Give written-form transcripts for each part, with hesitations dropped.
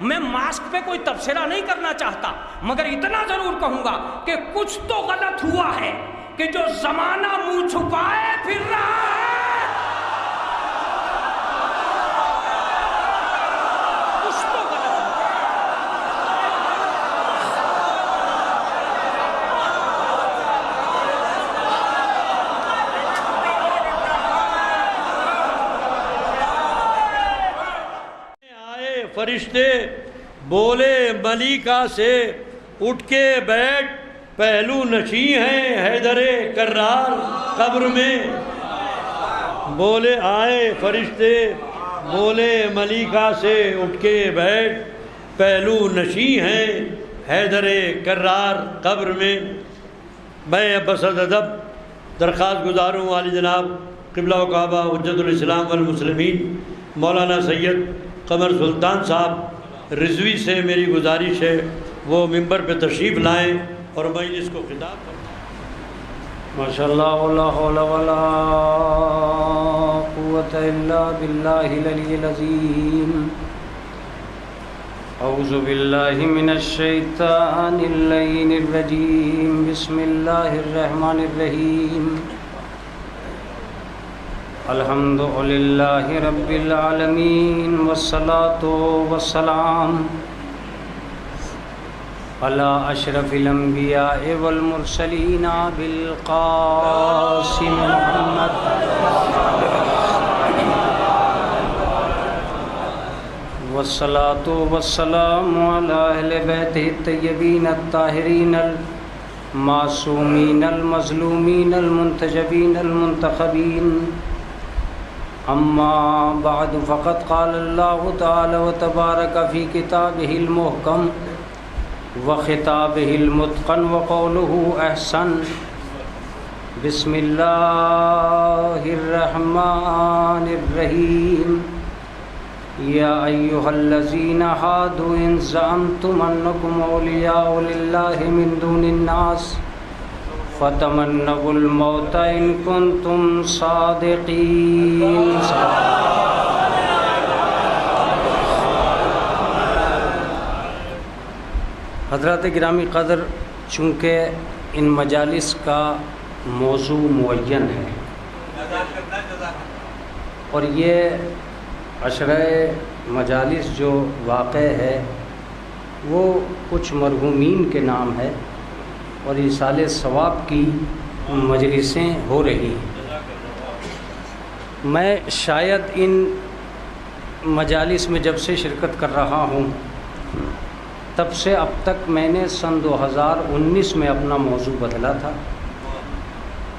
मैं मास्क पे कोई तबसरा नहीं करना चाहता, मगर इतना जरूर कहूंगा कि कुछ तो गलत हुआ है कि जो जमाना मुंह छुपाए फिर रहा है। कुछ तो गलत आए फरिश्ते बोले मलिका से, उठ के बैठ पहलू नशी हैं हैदरे कर्रार कब्र में। बोले आए फरिश्ते बोले मलिका से, उठ के बैठ पहलू नशी हैं हैदरे कर्रार कब्र में। मैं बसद अदब दरख्वास्त गुजारूँ वाली जनाब क़िबला व काबा हुज्जतुल इस्लाम वल मुस्लिमीन मौलाना सैयद कमर सुल्तान साहब रिजवी से मेरी गुजारिश है वो मिंबर पे तशरीफ़ लाएँ और मजलिस को खिताब करें। माशाअल्लाह वला हौला वला कुव्वता इल्ला बिल्लाहिल अलिय्यिल अज़ीम। औज़ु बिल्लाहि मिनश शैतानिर लईनिर रजीम। बिस्मिल्लाहिर रहमानिर रहीम। अल्हम्दुलिल्लाहि रब्बिल आलमीन वस्सलातु वस्सलाम अला अशरफिल अंबिया वल मुरसलीन बिल क़ासिम मुहम्मद वस्सलातु वस्सलामु अला अहले बैतिहि तय्यबीन अत्ताहिरीन अल मासूमीन अल मज़लूमीन अल मुंतजबीन अल मुंतखबीन। अम्मा बाद फ़क़द क़ाल अल्लाहु तआला व तबारक फ़ी किताबिहिल मुहकम व ख़िताबिहिल मुत्क़न व क़ौलुहु अहसन। बिस्मिल्लाहिर रहमानिर रहीम। या अय्युहल्लज़ीना हादू इन ज़अमतुम अन्नकुम औलियाउ लिल्लाहि मिन दूनिन नास फ़तमन्नउल मौता इन कुन्तुम सादिक़ीन। हज़रात गिरामी क़दर, चूँकि इन मजालिस का मौजू मुअय्यन है और ये अशरे मजालिस जो वाक़े है वो कुछ मरहूमीन के नाम है और इसाले सवाब की मजलिसें हो रही हैं। मैं शायद इन मजालिस में जब से शिरकत कर रहा हूँ तब से अब तक मैंने सन 2019 में अपना मौजू बदला था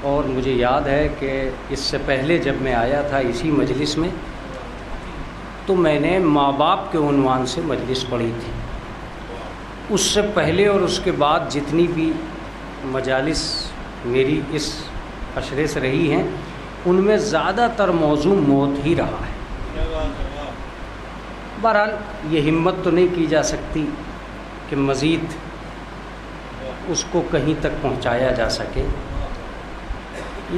और मुझे याद है कि इससे पहले जब मैं आया था इसी मजलिस में तो मैंने माँ बाप के उन्वान से मजलिस पढ़ी थी। उससे पहले और उसके बाद जितनी भी मजालिस मेरी इस अशरे से रही हैं उनमें ज़्यादातर मौजू मौत ही रहा है। बहरहाल ये हिम्मत तो नहीं की जा सकती कि मज़ीद उसको कहीं तक पहुंचाया जा सके,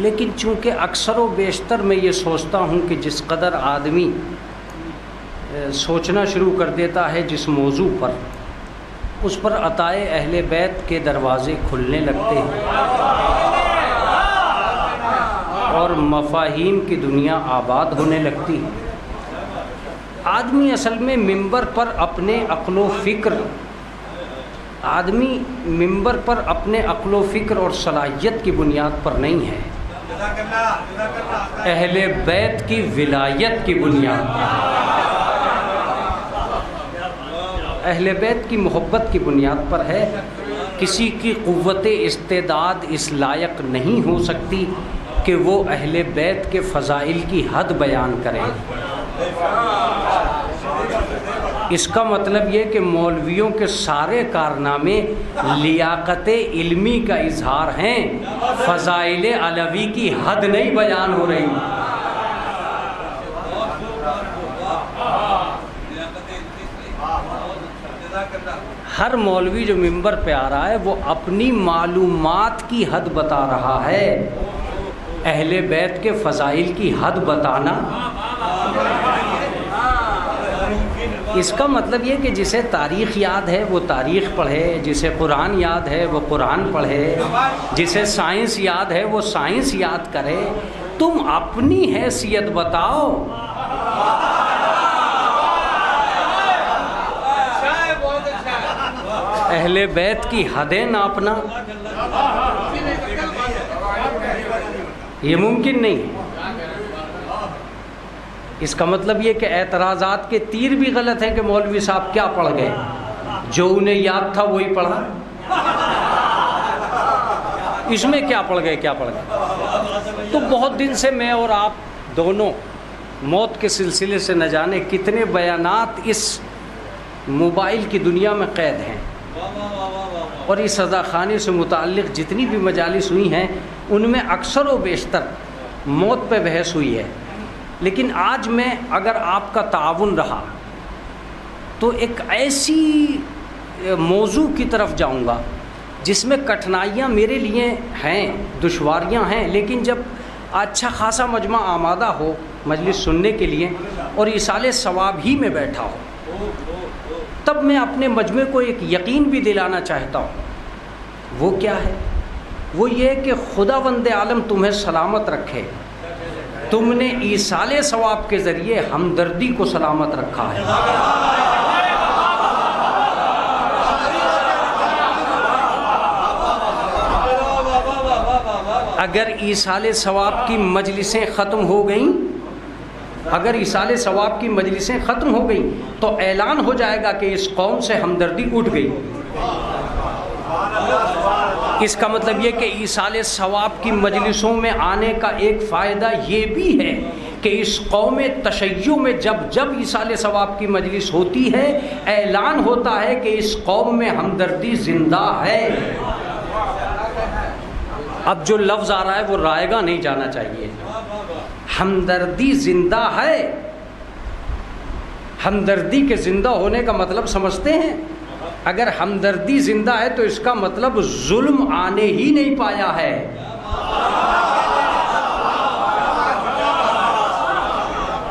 लेकिन चूँकि अक्सर व बेशतर मैं ये सोचता हूँ कि जिस कदर आदमी सोचना शुरू कर देता है जिस मौजू पर, उस पर अताए अहले बैत के दरवाज़े खुलने लगते हैं और मफ़ाहीम की दुनिया आबाद होने लगती है। आदमी असल में मिंबर पर अपने अक्लो फ़िक्र और सलाहियत की बुनियाद पर नहीं है, अहले बैत की विलायत की बुनियाद पर, अहले बैत की मोहब्बत की बुनियाद पर है। किसी की क़ुव्वत इस्तेदाद इस लायक नहीं हो सकती कि वो अहले बैत के फ़ज़ाइल की हद बयान करे। इसका मतलब ये कि मौलवियों के सारे कारनामे लियाकत इल्मी का इजहार हैं, फ़ज़ाइल अलवी की हद नहीं बयान हो रही। हर मौलवी जो मिंबर पे आ रहा है वो अपनी मालूमात की हद बता रहा है। अहले बैत के फ़ज़ाइल की हद बताना इसका मतलब ये कि जिसे तारीख़ याद है वो तारीख़ पढ़े, जिसे कुरान याद है वो कुरान पढ़े, जिसे साइंस याद है वो साइंस याद करे। तुम अपनी हैसियत बताओ। अहले बैत की हदें नापना ये मुमकिन नहीं है। इसका मतलब ये कि एतराज़ात के तीर भी गलत हैं कि मौलवी साहब क्या पढ़ गए, जो उन्हें याद था वही पढ़ा। इसमें क्या पढ़ गए, क्या पढ़ गए। तो बहुत दिन से मैं और आप दोनों मौत के सिलसिले से न जाने कितने बयानात इस मोबाइल की दुनिया में कैद हैं, और इस सज़ा खाने से मुताल्लिक़ जितनी भी मजालिस हुई हैं उनमें अक्सर व बेशतर मौत पे बहस हुई है। लेकिन आज मैं अगर आपका ताउन रहा तो एक ऐसी मौजू की तरफ जाऊंगा जिसमें कठिनाइयाँ मेरे लिए हैं, दुश्वारियाँ हैं, लेकिन जब अच्छा खासा मजमा आमादा हो मजलिस सुनने के लिए और इसाले सवाब ही में बैठा हो, तब मैं अपने मजमे को एक यकीन भी दिलाना चाहता हूँ। वो क्या है? वो ये कि खुदावंद आलम तुम्हें सलामत रखे। तुमने ईसाले सवाब के ज़रिए हमदर्दी को सलामत रखा है। अगर ईसाले सवाब की मजलिसें ख़त्म हो गईं, अगर ईसाले सवाब की मजलिसें ख़त्म हो गई तो ऐलान हो जाएगा कि इस कौम से हमदर्दी उठ गई। इसका मतलब ये कि ईसाले सवाब की मजलिसों में आने का एक फ़ायदा ये भी है कि इस कौम तशय्युअ में जब जब ईसाले सवाब की मजलिस होती है, ऐलान होता है कि इस कौम में हमदर्दी ज़िंदा है। अब जो लफ्ज़ आ रहा है वो रायगा नहीं जाना चाहिए। हमदर्दी ज़िंदा है। हमदर्दी के ज़िंदा होने का मतलब समझते हैं? अगर हमदर्दी ज़िंदा है तो इसका मतलब जुल्म आने ही नहीं पाया है।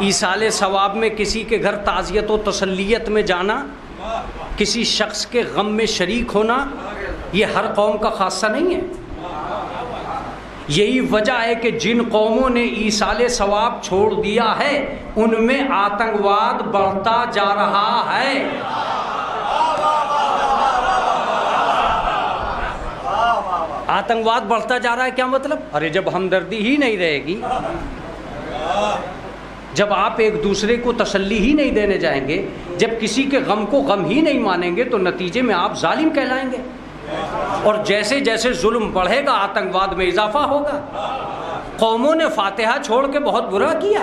ईसाले सवाब में किसी के घर ताज़ियत व तसल्लियत में जाना, किसी शख्स के गम में शरीक होना, ये हर कौम का खासा नहीं है। यही वजह है कि जिन कौमों ने ईसाले सवाब छोड़ दिया है उनमें आतंकवाद बढ़ता जा रहा है। आतंकवाद बढ़ता जा रहा है क्या मतलब? अरे जब हमदर्दी ही नहीं रहेगी, जब आप एक दूसरे को तसल्ली ही नहीं देने जाएंगे, जब किसी के गम को गम ही नहीं मानेंगे तो नतीजे में आप जालिम कहलाएंगे। और जैसे जैसे जुल्म बढ़ेगा आतंकवाद में इजाफा होगा। कौमों ने फातिहा छोड़ के बहुत बुरा किया,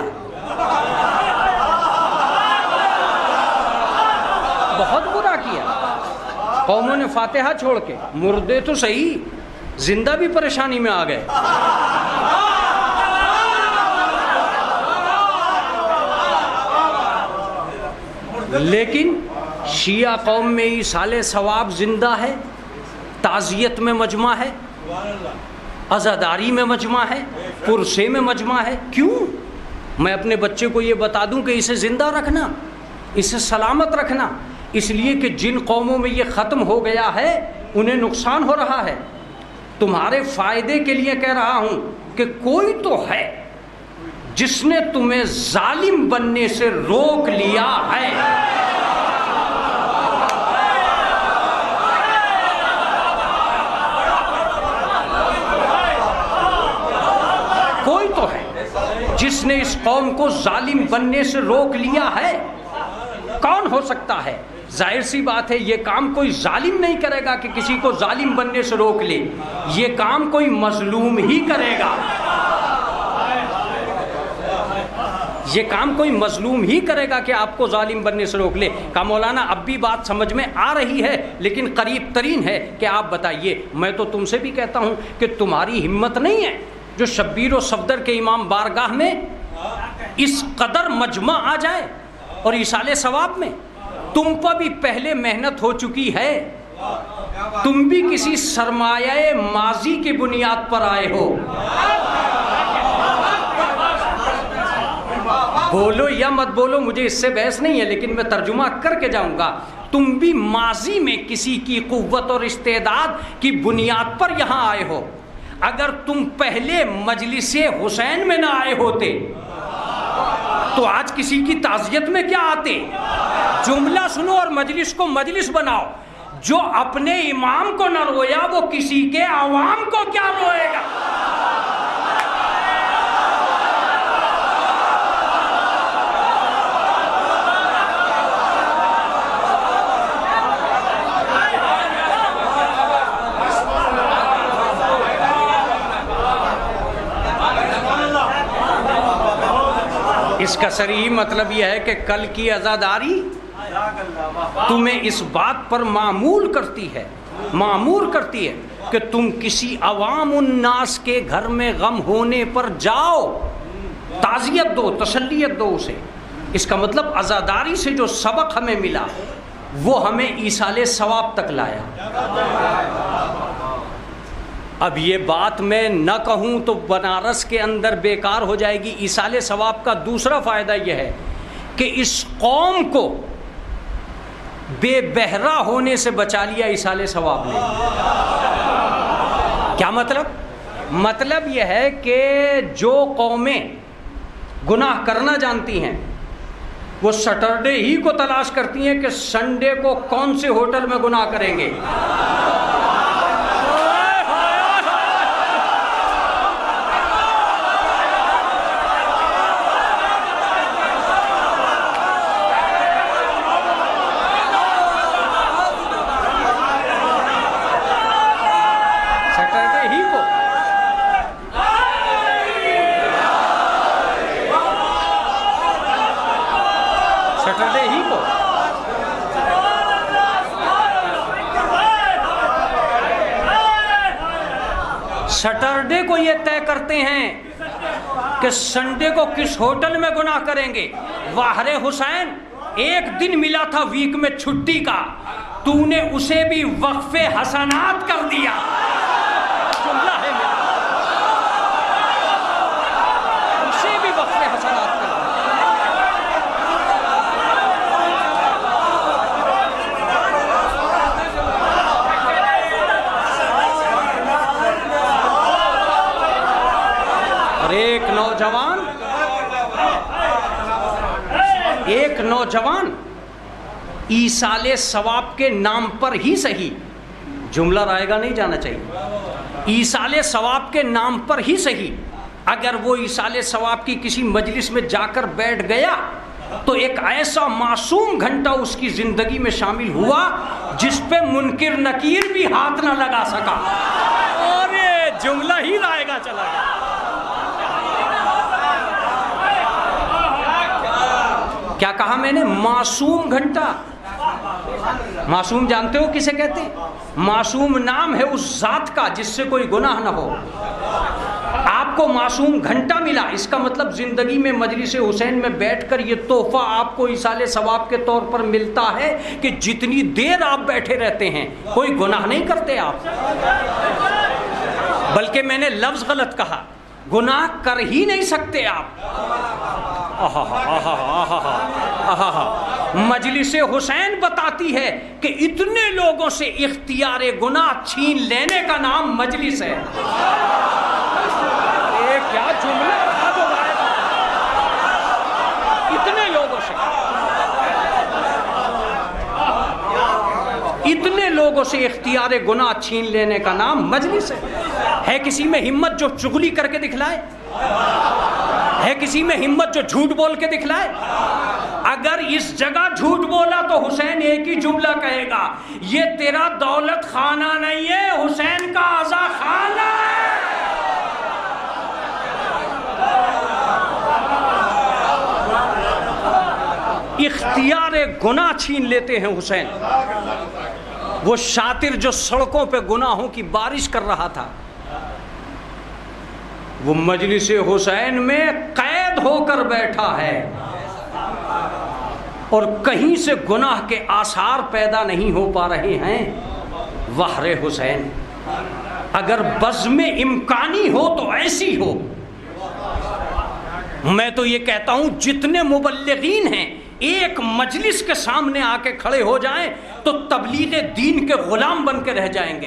बहुत बुरा किया। कौमों ने फातिहा छोड़ के, मुर्दे तो सही, जिंदा भी परेशानी में आ गए। लेकिन शिया कौम में ईसाले सवाब जिंदा है, ताज़ियत में मजमा है, अज़ादारी में मजमा है, पुरसे में मजमा है। क्यों? मैं अपने बच्चे को ये बता दूं कि इसे ज़िंदा रखना, इसे सलामत रखना, इसलिए कि जिन कौमों में ये ख़त्म हो गया है उन्हें नुकसान हो रहा है। तुम्हारे फ़ायदे के लिए कह रहा हूं कि कोई तो है जिसने तुम्हें जालिम बनने से रोक लिया है। कोई तो है जिसने इस कौम को जालिम बनने से रोक लिया है। कौन हो सकता है? जाहिर सी बात है ये काम कोई जालिम नहीं करेगा कि किसी को जालिम बनने से रोक ले। ये काम कोई मजलूम ही करेगा। ये काम कोई मजलूम ही करेगा कि आपको जालिम बनने से रोक ले। का मौलाना अब भी बात समझ में आ रही है, लेकिन करीब तरीन है कि आप बताइए। मैं तो तुमसे भी कहता हूं कि तुम्हारी हिम्मत नहीं है जो शब्बीर व सफदर के इमाम बारगाह में इस कदर मजमा आ जाए और इसाले सवाब में। तुम पर भी पहले मेहनत हो चुकी है, तुम भी किसी सरमाया माजी की बुनियाद पर आए हो। बोलो या मत बोलो, मुझे इससे बहस नहीं है, लेकिन मैं तर्जुमा करके जाऊंगा। तुम भी माजी में किसी की कुव्वत और इस्तेदाद की बुनियाद पर यहाँ आए हो। अगर तुम पहले मजलिसे हुसैन में ना आए होते तो आज किसी की ताज़ियत में क्या आते? जुमला सुनो और मजलिस को मजलिस बनाओ। जो अपने इमाम को न रोया वो किसी के आवाम को क्या रोएगा? इसका सही मतलब यह है कि कल की अज़ादारी तुम्हें इस बात पर मामूर करती है कि तुम किसी अवाम उन्नास के घर में गम होने पर जाओ, ताज़ियत दो, तसल्लियत दो उसे। इसका मतलब अज़ादारी से जो सबक हमें मिला वो हमें ईसाले सवाब तक लाया। अब ये बात मैं न कहूँ तो बनारस के अंदर बेकार हो जाएगी। ईसाले सवाब का दूसरा फ़ायदा यह है कि इस कौम को बेबहरा होने से बचा लिया ईसाले सवाब ने। क्या मतलब? मतलब यह है कि जो कौमें गुनाह करना जानती हैं वो सैटरडे ही को तलाश करती हैं कि संडे को कौन से होटल में गुनाह करेंगे। सैटरडे को ये तय करते हैं कि संडे को किस होटल में गुनाह करेंगे। वाहरे हुसैन, एक दिन मिला था वीक में छुट्टी का, तूने उसे भी वक्फे हसनात कर दिया। जुमला है मेरा, उसे भी वक्फे हसनात कर दिया। एक नौजवान ईसाले सवाब के नाम पर ही सही, जुमला रायगा नहीं जाना चाहिए, ईसाले सवाब के नाम पर ही सही अगर वो ईसाले सवाब की किसी मजलिस में जाकर बैठ गया तो एक ऐसा मासूम घंटा उसकी जिंदगी में शामिल हुआ जिस पे मुनकिर नकीर भी हाथ ना लगा सका। और ये जुमला ही रायगा चला गया। क्या कहा मैंने? मासूम घंटा। मासूम जानते हो किसे कहते हैं? मासूम नाम है उस जात का जिससे कोई गुनाह ना हो। आपको मासूम घंटा मिला, इसका मतलब जिंदगी में मजलिस हुसैन में बैठकर ये तोहफा आपको इसाले सवाब के तौर पर मिलता है कि जितनी देर आप बैठे रहते हैं कोई गुनाह नहीं करते आप। बल्कि मैंने लफ्ज गलत कहा, गुनाह कर ही नहीं सकते आप। मजलिस हुसैन बताती है कि इतने लोगों से इख्तियार गुनाह छीन लेने का नाम मजलिस है। क्या जुमला था जो इतने लोगों से इख्तियार गुनाह छीन लेने का नाम मजलिस है। किसी में हिम्मत जो चुगली करके दिखलाए? है किसी में हिम्मत जो झूठ बोल के दिखलाए? अगर इस जगह झूठ बोला तो हुसैन एक ही जुमला कहेगा, ये तेरा दौलत खाना नहीं है, हुसैन का आज़ा खाना है। इख्तियार गुनाह छीन लेते हैं हुसैन। वो शातिर जो सड़कों पे गुनाहों की बारिश कर रहा था, वो मजलिस हुसैन में कैद होकर बैठा है और कहीं से गुनाह के आसार पैदा नहीं हो पा रहे हैं। वाहरे हुसैन, अगर बज़्म इम्कानी हो तो ऐसी हो मैं तो ये कहता हूं जितने मुबल्लिगीन हैं एक मजलिस के सामने आके खड़े हो जाएं तो तबलीग दीन के गुलाम बन के रह जाएंगे।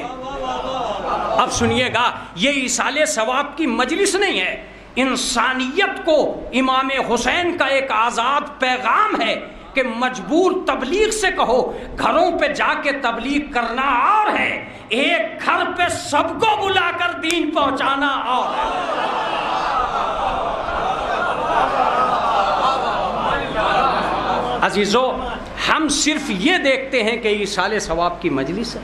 अब सुनिएगा, ये इसाले सवाब की मजलिस नहीं है, इंसानियत को इमाम हुसैन का एक आज़ाद पैगाम है कि मजबूर तबलीग से कहो, घरों पे जाके तबलीग करना और है, एक घर पे सबको बुलाकर दीन पहुंचाना और है। अजीजो, हम सिर्फ ये देखते हैं कि इसाले सवाब की मजलिस है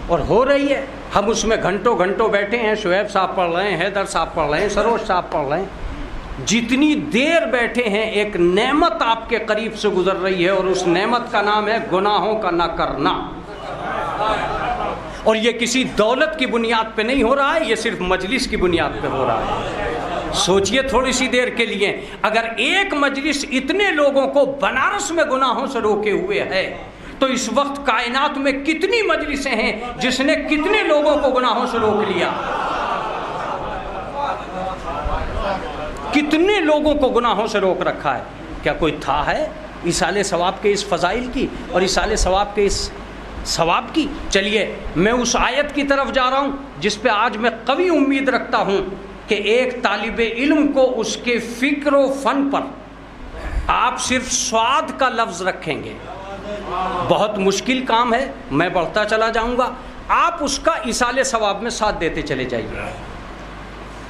और हो रही है, हम उसमें घंटों घंटों बैठे हैं, शुएब साहब पढ़ रहे हैं, हैदर साहब पढ़ रहे हैं, सरोज साहब पढ़ रहे हैं। जितनी देर बैठे हैं एक नेमत आपके करीब से गुजर रही है और उस नेमत का नाम है गुनाहों का न करना। और ये किसी दौलत की बुनियाद पे नहीं हो रहा है, ये सिर्फ मजलिस की बुनियाद पे हो रहा है। सोचिए थोड़ी सी देर के लिए, अगर एक मजलिस इतने लोगों को बनारस में गुनाहों से रोके हुए है तो इस वक्त कायनात में कितनी मजलिसें हैं जिसने कितने लोगों को गुनाहों से रोक लिया, कितने लोगों को गुनाहों से रोक रखा है। क्या कोई था है इसाले सवाब के इस फजाइल की और इसाले सवाब के इस सवाब की? चलिए मैं उस आयत की तरफ जा रहा हूँ जिस पे आज मैं कवी उम्मीद रखता हूँ कि एक तालिबे इल्म को उसके फिक्र व फन पर आप सिर्फ स्वाद का लफ्ज़ रखेंगे, बहुत मुश्किल काम है, मैं बढ़ता चला जाऊँगा, आप उसका इसाले सवाब में साथ देते चले जाइए।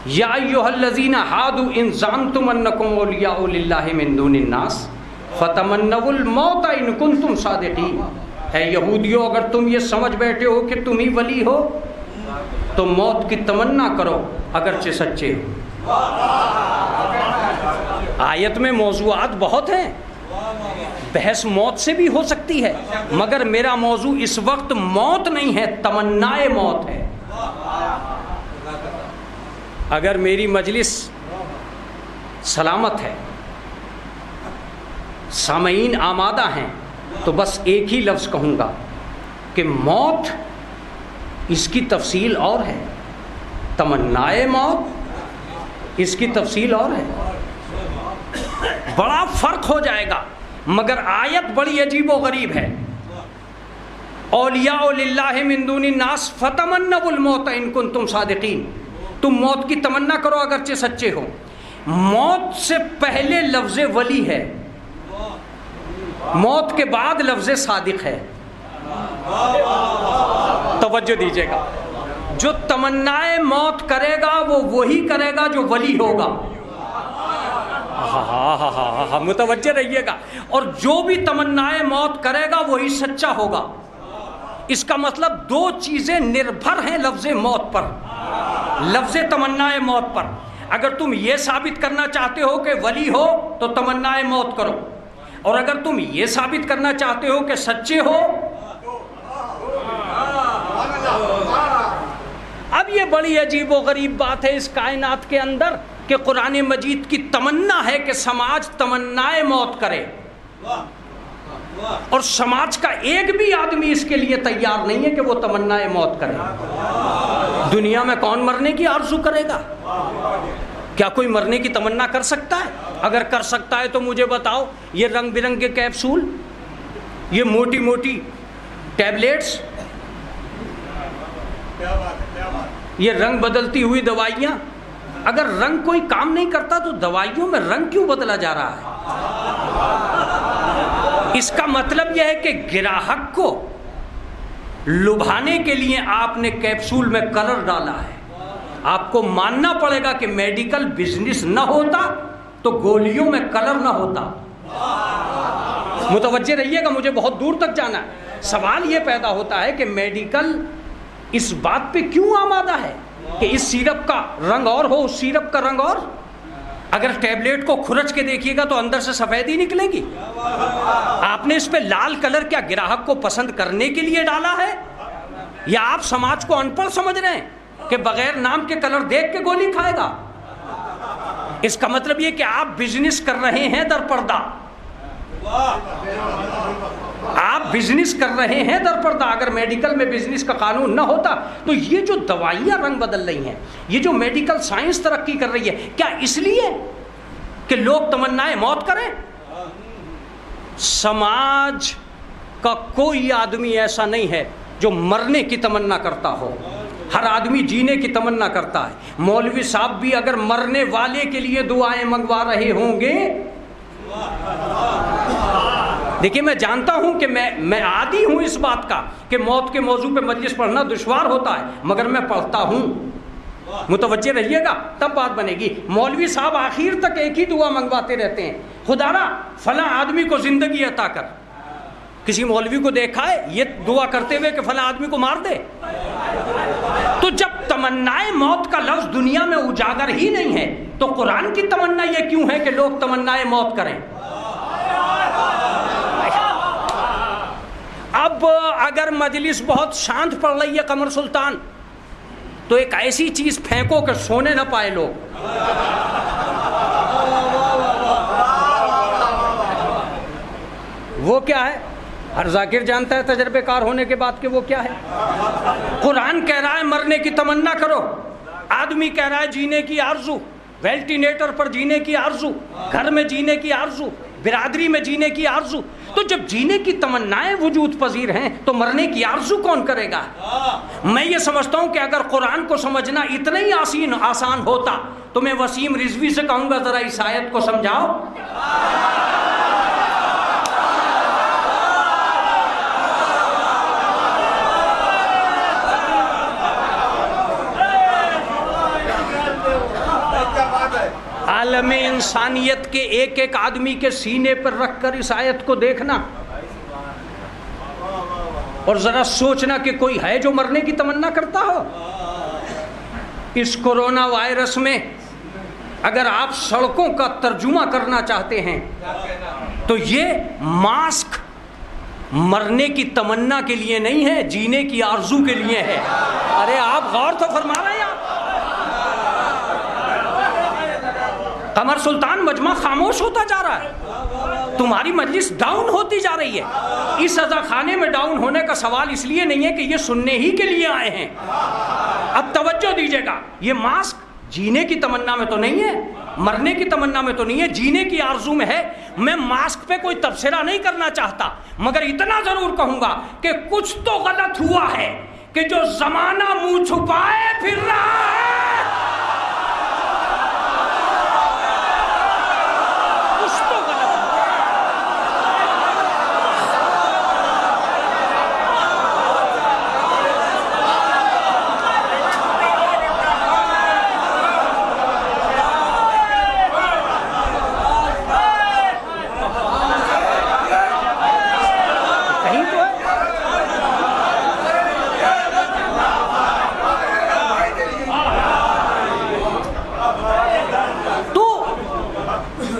या अय्युहल्लज़ीना हादू इन ज़अमतुम अन्नकुम औलियाउ लिल्लाहि मिन दुनिन नास फतमन्नवुल मौत इन कुंतुम सादिक़ीन। है यहूदियों, अगर तुम ये समझ बैठे हो कि तुम ही वली हो तो मौत की तमन्ना करो अगरचे सच्चे हो। आयत में मौज़ूआत बहुत हैं, बहस मौत से भी हो सकती है, मगर मेरा मौजू इस वक्त मौत नहीं है, तमन्नाए मौत है। अगर मेरी मजलिस सलामत है, सामईन आमादा हैं, तो बस एक ही लफ्ज़ कहूँगा कि मौत इसकी तफसील और है, तमन्नाए मौत इसकी तफसील और है, बड़ा फ़र्क हो जाएगा। मगर आयत बड़ी अजीब व गरीब है, औलियाउ लिल्लाहि मिन दुनिन नास फतमन्नवुल मौत इन कुंतुम सादिक़ीन। तुम मौत की तमन्ना करो अगरचे सच्चे हो। मौत से पहले लफ्ज़ वली है, मौत के बाद लफ्ज़ सादिक है। तवज्जो दीजिएगा, जो तमन्नाए मौत करेगा वो वही करेगा जो वली होगा। हाँ, मुतवज्जो रहिएगा। और जो भी तमन्नाए मौत करेगा वही सच्चा होगा। इसका मतलब दो चीजें निर्भर हैं लफ्ज़ मौत पर, लफ्ज़ तमन्नाए मौत पर। अगर तुम ये साबित करना चाहते हो कि वली हो तो तमन्नाए मौत करो, और अगर तुम ये साबित करना चाहते हो कि सच्चे हो। अब ये बड़ी अजीब व गरीब बात है इस कायनात के अंदर कि कुरान मजीद की तमन्ना है कि समाज तमन्नाए मौत करे, और समाज का एक भी आदमी इसके लिए तैयार नहीं है कि वो तमन्नाए मौत करे। दुनिया में कौन मरने की आरज़ू करेगा? क्या कोई मरने की तमन्ना कर सकता है? अगर कर सकता है तो मुझे बताओ, ये रंग बिरंगे कैप्सूल, ये मोटी मोटी टैबलेट्स, ये रंग बदलती हुई दवाइयाँ, अगर रंग कोई काम नहीं करता तो दवाइयों में रंग क्यों बदला जा रहा है? इसका मतलब यह है कि ग्राहक को लुभाने के लिए आपने कैप्सूल में कलर डाला है। आपको मानना पड़ेगा कि मेडिकल बिजनेस न होता तो गोलियों में कलर न होता। मुतवज्जे रहिएगा, मुझे बहुत दूर तक जाना है। सवाल ये पैदा होता है कि मेडिकल इस बात पे क्यों आमादा है कि इस सिरप का रंग और हो, उस सिरप का रंग और। अगर टैबलेट को खुरच के देखिएगा तो अंदर से सफ़ेद ही निकलेगी। आपने इस पे लाल कलर क्या ग्राहक को पसंद करने के लिए डाला है, या आप समाज को अनपढ़ समझ रहे हैं कि बगैर नाम के कलर देख के गोली खाएगा? इसका मतलब ये कि आप बिजनेस कर रहे हैं दरपर्दा, आप बिजनेस कर रहे हैं दरपर्दा। अगर मेडिकल में बिजनेस का कानून ना होता तो ये जो दवाइयाँ रंग बदल रही हैं, ये जो मेडिकल साइंस तरक्की कर रही है, क्या इसलिए कि लोग तमन्नाए मौत करें? समाज का कोई आदमी ऐसा नहीं है जो मरने की तमन्ना करता हो, हर आदमी जीने की तमन्ना करता है। मौलवी साहब भी अगर मरने वाले के लिए दुआएं मंगवा रहे होंगे, देखिए मैं जानता हूं कि मैं आदी हूं इस बात का कि मौत के मौजू पे मजलिस पढ़ना दुश्वार होता है, मगर मैं पढ़ता हूं, मुतवज्जे रहिएगा तब बात बनेगी। मौलवी साहब आखिर तक एक ही दुआ मंगवाते रहते हैं, खुदारा फला आदमी को जिंदगी अता कर। किसी मौलवी को देखा है ये दुआ करते हुए कि फला आदमी को मार दे? तो जब तमन्नाए मौत का लफ्ज दुनिया में उजागर ही नहीं है तो कुरान की तमन्ना ये क्यों है कि लोग तमन्नाए मौत करें? अब अगर मजलिस बहुत शांत पड़ रही है कमर सुल्तान, तो एक ऐसी चीज फेंको कि सोने ना पाए लोग। वो क्या है? हर जाकिर जानता है तजर्बेकार होने के बाद कि वो क्या है। कुरान कह रहा है मरने की तमन्ना करो, आदमी कह रहा है जीने की आरजू, वेंटिलेटर पर जीने की आरजू, घर में जीने की आरजू, बिरादरी में जीने की आरजू। तो जब जीने की तमन्नाएं वजूद पजीर हैं तो मरने की आरजू कौन करेगा? मैं ये समझता हूं कि अगर कुरान को समझना इतना ही आसान होता तो मैं वसीम रिजवी से कहूंगा जरा इस आयत को समझाओ। आलम इंसानियत के एक एक आदमी के सीने पर रखकर इस आयत को देखना और जरा सोचना कि कोई है जो मरने की तमन्ना करता हो। इस कोरोना वायरस में अगर आप सड़कों का तर्जुमा करना चाहते हैं तो ये मास्क मरने की तमन्ना के लिए नहीं है, जीने की आरजू के लिए है। अरे आप गौर तो फरमा रहे हैं। कमर सुल्तान मजमा खामोश होता जा रहा है, तुम्हारी मजलिस डाउन होती जा रही है। इस सजा खाने में डाउन होने का सवाल इसलिए नहीं है कि ये सुनने ही के लिए आए हैं। अब तवज्जो दीजिएगा, ये मास्क जीने की तमन्ना में तो नहीं है, मरने की तमन्ना में तो नहीं है, जीने की आरजू में है। मैं मास्क पे कोई तबसरा नहीं करना चाहता, मगर इतना जरूर कहूंगा कि कुछ तो गलत हुआ है कि जो जमाना मुंह छुपाए फिर रहा है।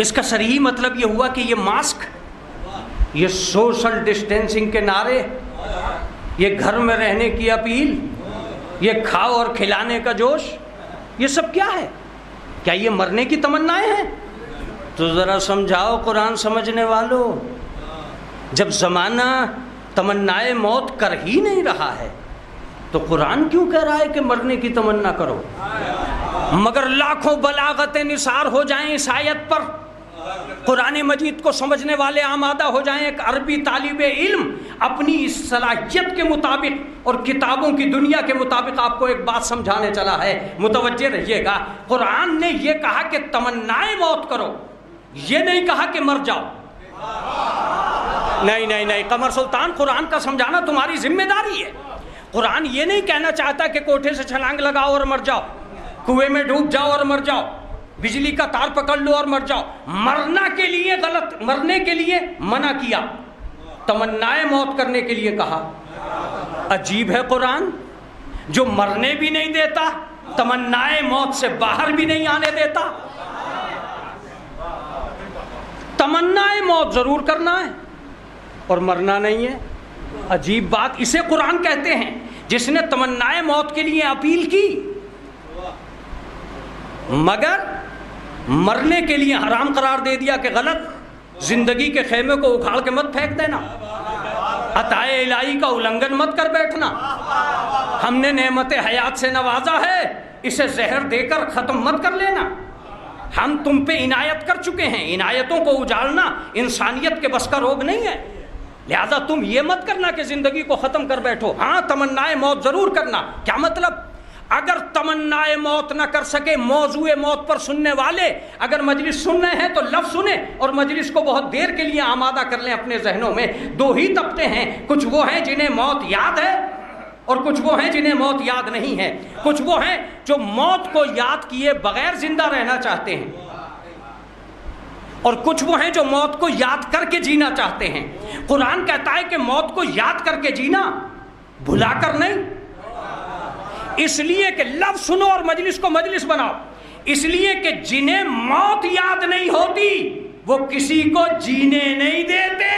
इसका सही मतलब ये हुआ कि ये मास्क, ये सोशल डिस्टेंसिंग के नारे, ये घर में रहने की अपील, ये खाओ और खिलाने का जोश, ये सब क्या है? क्या ये मरने की तमन्नाएं हैं? तो ज़रा समझाओ कुरान समझने वालों। जब ज़माना तमन्नाए मौत कर ही नहीं रहा है तो कुरान क्यों कह रहा है कि मरने की तमन्ना करो? मगर लाखों बलागतें निसार हो जाएं इस आयत पर, कुरान मजीद को समझने वाले आमादा हो जाएं, एक अरबी तालिबे इल्म अपनी इस सलाहियत के मुताबिक और किताबों की दुनिया के मुताबिक आपको एक बात समझाने चला है, मुतवज्जे रहिएगा। कुरान ने यह कहा कि तमन्नाएं मौत करो, ये नहीं कहा कि मर जाओ। नहीं नहीं नहीं कमर सुल्तान, कुरान का समझाना तुम्हारी जिम्मेदारी है। कुरान ये नहीं कहना चाहता कि कोठे से छलांग लगाओ और मर जाओ, कुएं में डूब जाओ और मर जाओ, बिजली का तार पकड़ लो और मर जाओ। मरना के लिए गलत, मरने के लिए मना किया, तमन्नाएं मौत करने के लिए कहा। अजीब है कुरान, जो मरने भी नहीं देता, तमन्नाएं मौत से बाहर भी नहीं आने देता। तमन्नाएं मौत जरूर करना है और मरना नहीं है। अजीब बात, इसे कुरान कहते हैं जिसने तमन्नाएं मौत के लिए अपील की, मगर मरने के लिए हराम करार दे दिया कि गलत। जिंदगी के खेमे को उखाड़ के मत फेंक देना, अताए इलाही का उल्लंघन मत कर बैठना। हमने नेमत हयात से नवाजा है, इसे जहर देकर खत्म मत कर लेना। हम तुम पे इनायत कर चुके हैं। इनायतों को उजाड़ना इंसानियत के बस का रोग नहीं है। लिहाजा तुम ये मत करना कि जिंदगी को खत्म कर बैठो। हाँ, तमन्नाए मौत जरूर करना। क्या मतलब? अगर तमन्नाए मौत ना कर सके, मौजूए मौत पर सुनने वाले अगर मजलिस सुन रहे हैं तो लफ्ज़ सुने और मजलिस को बहुत देर के लिए आमादा कर लें अपने जहनों में। दो ही तबके हैं, कुछ वो हैं जिन्हें मौत याद है और कुछ वो हैं जिन्हें मौत याद नहीं है। कुछ वो हैं जो मौत को याद किए बगैर जिंदा रहना चाहते हैं और कुछ वो हैं जो मौत को याद करके जीना चाहते हैं। कुरान कहता है कि मौत को याद करके जीना, भुलाकर नहीं। इसलिए कि लफ्ज सुनो और मजलिस को मजलिस बनाओ। इसलिए कि जिन्हें मौत याद नहीं होती वो किसी को जीने नहीं देते।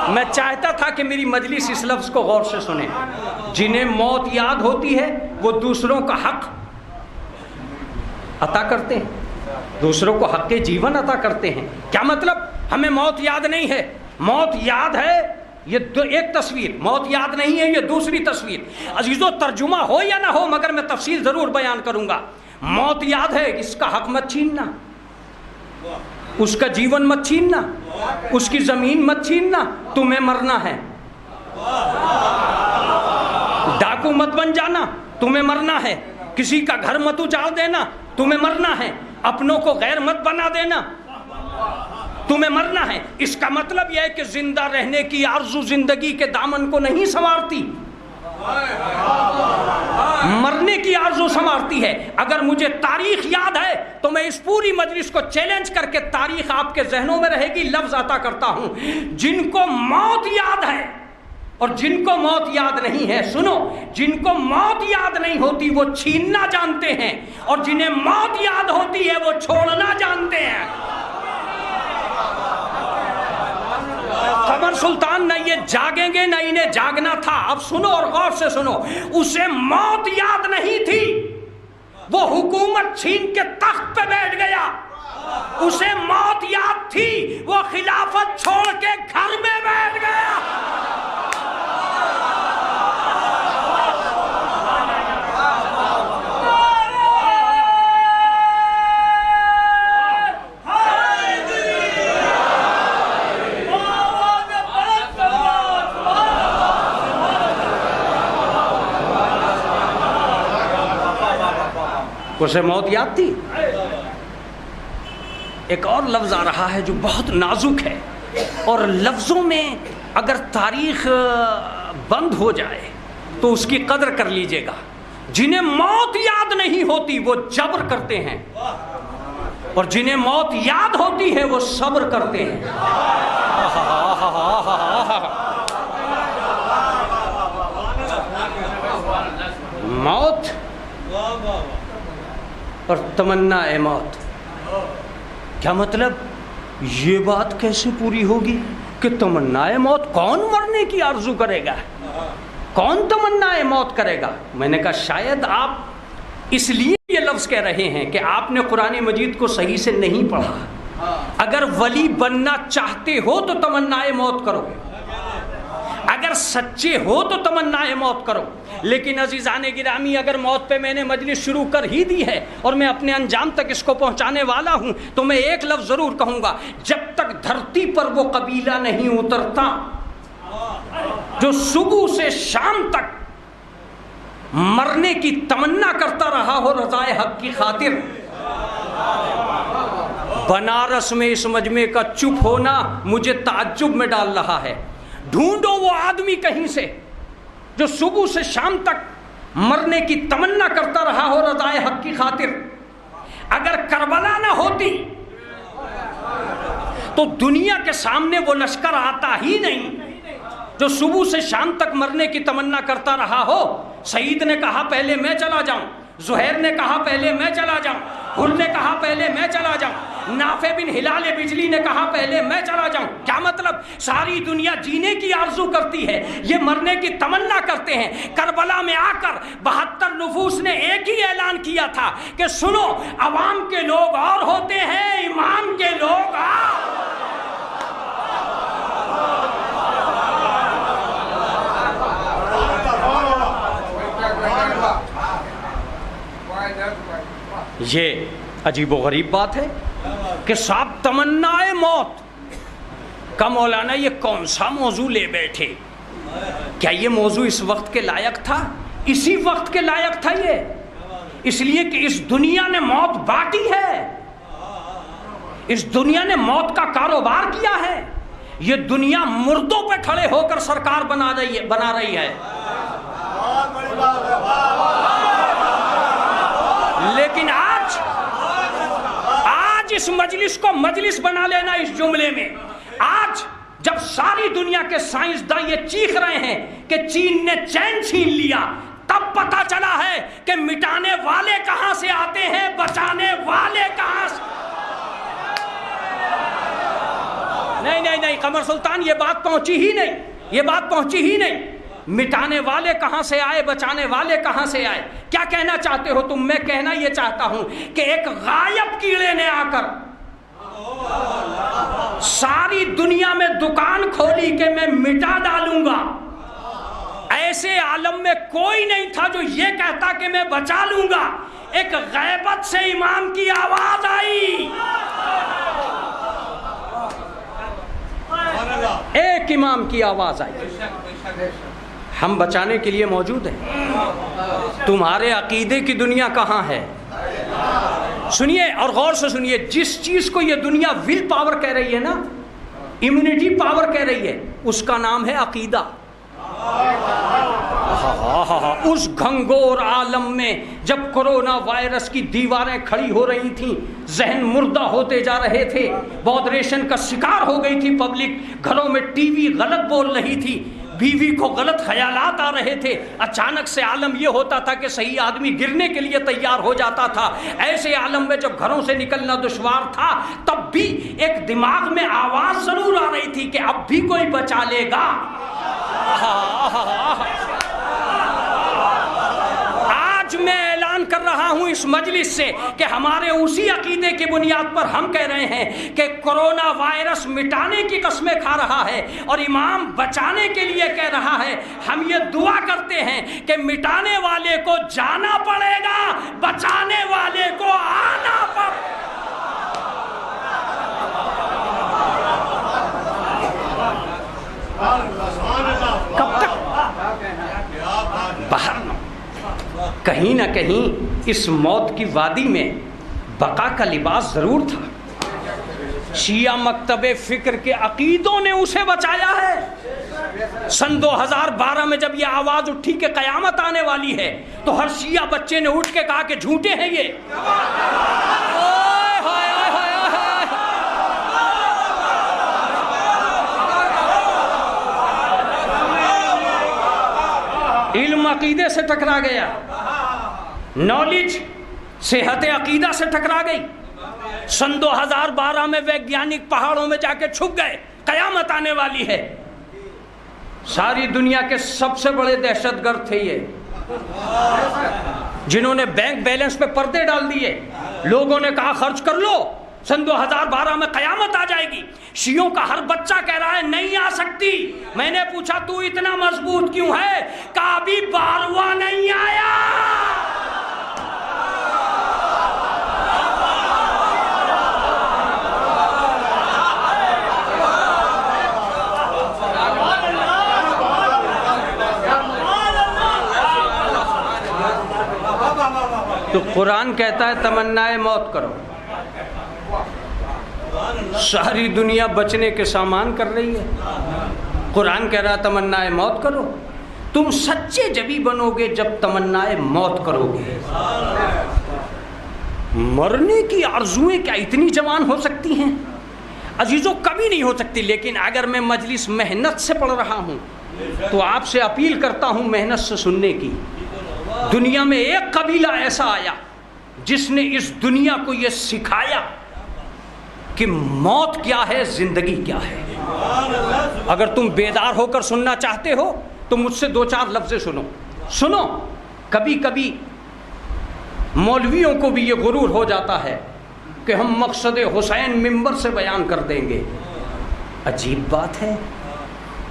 मैं चाहता था कि मेरी मजलिस इस लफ्ज को गौर से सुने। जिन्हें मौत याद होती है वो दूसरों का हक अता करते हैं, दूसरों को हक के जीवन अता करते हैं। क्या मतलब? हमें मौत याद नहीं है, मौत याद है, ये एक तस्वीर। मौत याद नहीं है, ये दूसरी तस्वीर। अजीजों, तर्जुमा हो या ना हो मगर मैं तफसील जरूर बयान करूंगा। मौत याद है, इसका हक मत छीनना, उसका जीवन मत छीनना, उसकी जमीन मत छीनना। तुम्हें मरना है। डाकू मत बन जाना, तुम्हें मरना है। किसी का घर मत उजाड़ देना, तुम्हें मरना है। अपनों को गैर मत बना देना, तुम्हें मरना है। इसका मतलब यह है कि जिंदा रहने की आरज़ू जिंदगी के दामन को नहीं संवारती, मरने की आरज़ू संवारती है। अगर मुझे तारीख याद है तो मैं इस पूरी मजलिस को चैलेंज करके तारीख आपके जहनों में रहेगी लफ्ज अता करता हूं। जिनको मौत याद है और जिनको मौत याद नहीं है, सुनो, जिनको मौत याद नहीं होती वो छीनना जानते हैं और जिन्हें मौत याद होती है वो छोड़ना जानते हैं। खबर सुल्तान न ये जागेंगे न इन्हें जागना था। अब सुनो और गौर से सुनो। उसे मौत याद नहीं थी, वो हुकूमत छीन के तख्त पे बैठ गया। उसे मौत याद थी, वो खिलाफत छोड़ के घर में बैठ गया। उसे मौत याद थी। एक और लफ्ज़ आ रहा है जो बहुत नाजुक है और लफ्ज़ों में अगर तारीख बंद हो जाए तो उसकी कदर कर लीजिएगा। जिन्हें मौत याद नहीं होती वो जबर करते हैं और जिन्हें मौत याद होती है वो सब्र करते हैं। मौत और तमन्ना ए मौत, क्या मतलब? ये बात कैसे पूरी होगी कि तमन्ना ए मौत? कौन मरने की आरजू करेगा? कौन तमन्ना ए मौत करेगा? मैंने कहा शायद आप इसलिए ये लफ्ज़ कह रहे हैं कि आपने कुरान मजीद को सही से नहीं पढ़ा। अगर वली बनना चाहते हो तो तमन्ना ए मौत करो, अगर सच्चे हो तो तमन्नाए मौत करो। लेकिन अजीज़ाने गिरामी, अगर मौत पे मैंने मजलिस शुरू कर ही दी है और मैं अपने अंजाम तक इसको पहुंचाने वाला हूं तो मैं एक लफ्ज़ ज़रूर कहूँगा। जब तक धरती पर वो कबीला नहीं उतरता जो सुबह से शाम तक मरने की तमन्ना करता रहा हो रज़ाए हक की खातिर, बनारस में इस मजमे का चुप होना मुझे ताज्जुब में डाल रहा है। ढूंढो वो आदमी कहीं से जो सुबह से शाम तक मरने की तमन्ना करता रहा हो रज़ाए हक की खातिर। अगर करबला ना होती तो दुनिया के सामने वो लश्कर आता ही नहीं जो सुबह से शाम तक मरने की तमन्ना करता रहा हो। सईद ने कहा पहले मैं चला जाऊं, ज़ुहैर ने कहा पहले मैं चला जाऊं, हुर ने कहा पहले मैं चला जाऊं, नाफे बिन हिलाल बिजली ने कहा पहले मैं चला जाऊं। क्या मतलब? सारी दुनिया जीने की आरजू करती है, ये मरने की तमन्ना करते हैं। करबला में आकर 72 नफूस ने एक ही ऐलान किया था कि सुनो, अवाम के लोग और होते हैं, इमाम के लोग और। ये अजीबोगरीब बात है कि साहब तमन्नाए मौत का मौलाना ये कौन सा मौजू ले बैठे। क्या ये मौजू इस वक्त के लायक था? इसी वक्त के लायक था ये, इसलिए कि इस दुनिया ने मौत बांटी है, इस दुनिया ने मौत का कारोबार किया है। ये दुनिया मुर्दों पे खड़े होकर सरकार बना रही है। लेकिन आज इस मजलिस को मजलिस बना लेना इस जुमले में, आज जब सारी दुनिया के साइंसदान ये चीख रहे हैं कि चीन ने चैन छीन लिया, तब पता चला है कि मिटाने वाले कहां से आते हैं, बचाने वाले कहां से। नहीं कमर सुल्तान, ये बात पहुंची ही नहीं, ये बात पहुंची ही नहीं। मिटाने वाले कहां से आए, बचाने वाले कहां से आए? क्या कहना चाहते हो तुम? मैं कहना यह चाहता हूं कि एक गायब कीड़े ने आकर सारी दुनिया में दुकान खोली कि मैं मिटा डालूंगा। ऐसे आलम में कोई नहीं था जो ये कहता कि मैं बचा लूंगा। एक गैबत से इमाम की आवाज आई, एक इमाम की आवाज आई, हम बचाने के लिए मौजूद हैं। तुम्हारे अकीदे की दुनिया कहाँ है? सुनिए और गौर से सुनिए, जिस चीज को ये दुनिया विल पावर कह रही है ना, इम्यूनिटी पावर कह रही है, उसका नाम है अकीदा। उस घंघोर आलम में जब कोरोना वायरस की दीवारें खड़ी हो रही थीं, जहन मुर्दा होते जा रहे थे, बॉडरेशन का शिकार हो गई थी पब्लिक, घरों में टीवी गलत बोल रही थी, बीवी को गलत ख्यालात आ रहे थे, अचानक से आलम यह होता था कि सही आदमी गिरने के लिए तैयार हो जाता था। ऐसे आलम में जब घरों से निकलना दुश्वार था, तब भी एक दिमाग में आवाज जरूर आ रही थी कि अब भी कोई बचा लेगा। आज मैं ऐलान कर रहा हूं इस मजलिस से कि हमारे उसी अकीदे की बुनियाद पर हम कह रहे हैं कि कोरोना वायरस मिटाने की कस्में खा रहा है और इमाम बचाने के लिए कह रहा है। हम ये दुआ करते हैं कि मिटाने वाले को जाना पड़ेगा, बचाने वाले को आना पड़ेगा। कब तक बाहर न, कहीं ना कहीं इस मौत की वादी में बका का लिबास जरूर था। शिया मकतबे फिक्र के अकीदों ने उसे बचाया है। सन 2012 में जब यह आवाज उठी कि कयामत आने वाली है, तो हर शिया बच्चे ने उठ के कहा कि झूठे हैं ये। इल्म अकीदे से टकरा गया, नॉलेज सेहत अकीदा से टकरा गई। सन 2012 में वैज्ञानिक पहाड़ों में जाके छुप गए, कयामत आने वाली है। सारी दुनिया के सबसे बड़े दहशतगर्द थे ये, जिन्होंने बैंक बैलेंस पे पर्दे डाल दिए। लोगों ने कहा खर्च कर लो, सन 2012 में कयामत आ जाएगी। शियों का हर बच्चा कह रहा है नहीं आ सकती। मैंने पूछा तू इतना मजबूत क्यों है? कहा अभी 12वां नहीं आया। तो कुरान कहता है तमन्नाए मौत करो। सारी दुनिया बचने के सामान कर रही है, कुरान कह रहा है तमन्नाए मौत करो। तुम सच्चे जबी बनोगे जब तमन्नाए मौत करोगे। मरने की आरज़ुएं क्या इतनी जवान हो सकती हैं? अजीजों, कभी नहीं हो सकती। लेकिन अगर मैं मजलिस मेहनत से पढ़ रहा हूं तो आपसे अपील करता हूं मेहनत से सुनने की। दुनिया में एक कबीला ऐसा आया जिसने इस दुनिया को यह सिखाया कि मौत क्या है, जिंदगी क्या है। अगर तुम बेदार होकर सुनना चाहते हो तो मुझसे 2-4 लफ्ज़ सुनो। कभी कभी मौलवियों को भी ये गुरूर हो जाता है कि हम मकसद हुसैन मिंबर से बयान कर देंगे। अजीब बात है,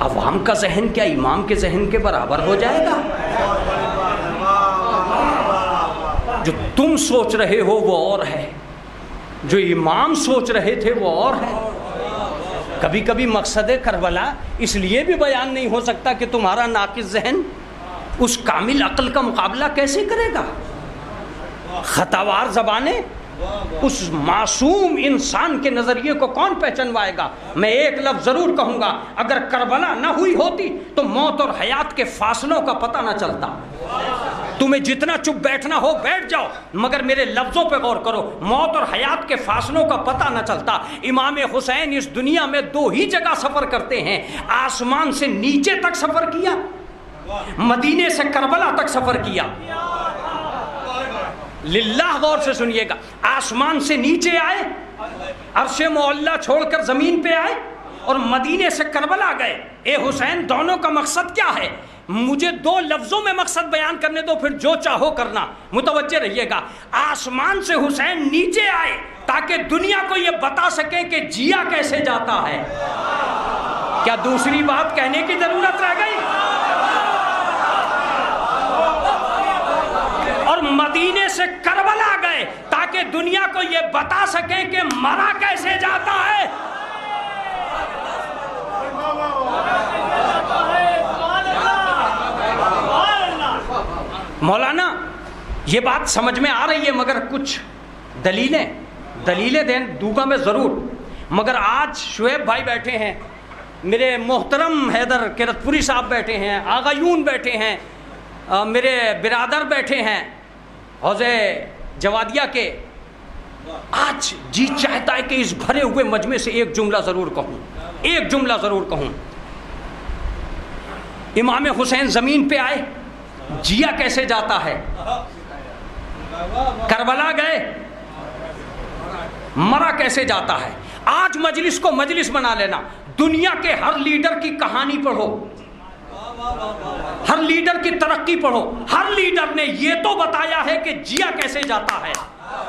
अवाम का जहन क्या इमाम के जहन के बराबर हो जाएगा? जो तुम सोच रहे हो वो और है, जो इमाम सोच रहे थे वो और है। कभी कभी मकसद करबला इसलिए भी बयान नहीं हो सकता कि तुम्हारा नाकिस जहन उस कामिल अक्ल का मुकाबला कैसे करेगा। खतावार ज़बाने उस मासूम इंसान के नज़रिए को कौन पहचानवाएगा। मैं एक लफ्ज़ ज़रूर कहूँगा, अगर करबला ना हुई होती तो मौत और हयात के फासलों का पता ना चलता। तुम्हें जितना चुप बैठना हो बैठ जाओ, मगर मेरे लफ्ज़ों पे गौर करो, मौत और हयात के फासलों का पता ना चलता। इमाम हुसैन इस दुनिया में 2 ही जगह सफ़र करते हैं, आसमान से नीचे तक सफ़र किया, मदीने से करबला तक सफ़र किया। लिल्लाह गौर से सुनिएगा, आसमान से नीचे आए, अर्शे मुअल्ला छोड़कर ज़मीन पे आए और मदीने से करबला गए। ए हुसैन, दोनों का मकसद क्या है? मुझे 2 लफ्ज़ों में मकसद बयान करने दो, फिर जो चाहो करना, मुतवज्जे रहिएगा। आसमान से हुसैन नीचे आए ताकि दुनिया को यह बता सके कि जिया कैसे जाता है। क्या दूसरी बात कहने की ज़रूरत रह गई? और मदीने से करबला गए ताकि दुनिया को यह बता सके कि मरा कैसे जाता है। मौलाना, ये बात समझ में आ रही है, मगर कुछ दलीलें दूंगा मैं ज़रूर। मगर आज शुएब भाई बैठे हैं, मेरे मोहतरम हैदर किरतपुरी साहब बैठे हैं, आगा यून बैठे हैं, मेरे बिरादर बैठे हैं हौज़े जवादिया के। आज जी चाहता है कि इस भरे हुए मजमे से एक जुमला ज़रूर कहूँ। इमाम हुसैन ज़मीन पे आए, जिया कैसे जाता है। करबला गए, मरा कैसे जाता है। आज मजलिस को मजलिस बना लेना, दुनिया के हर लीडर की कहानी पढ़ो, हर लीडर की तरक्की पढ़ो। हर लीडर ने ये तो बताया है कि जिया कैसे जाता है,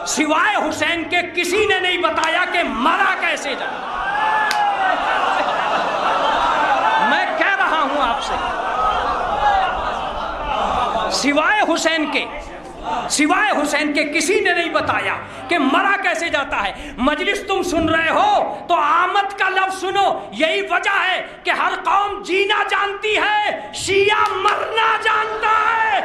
सिवाय हुसैन के किसी ने नहीं बताया कि मरा कैसे जाता। मैं कह रहा हूं आपसे, सिवाय हुसैन के किसी ने नहीं बताया कि मरा कैसे जाता है। मजलिस तुम सुन रहे हो तो आमद का लफ्ज सुनो। यही वजह है कि हर कौम जीना जानती है, शिया मरना जानता है।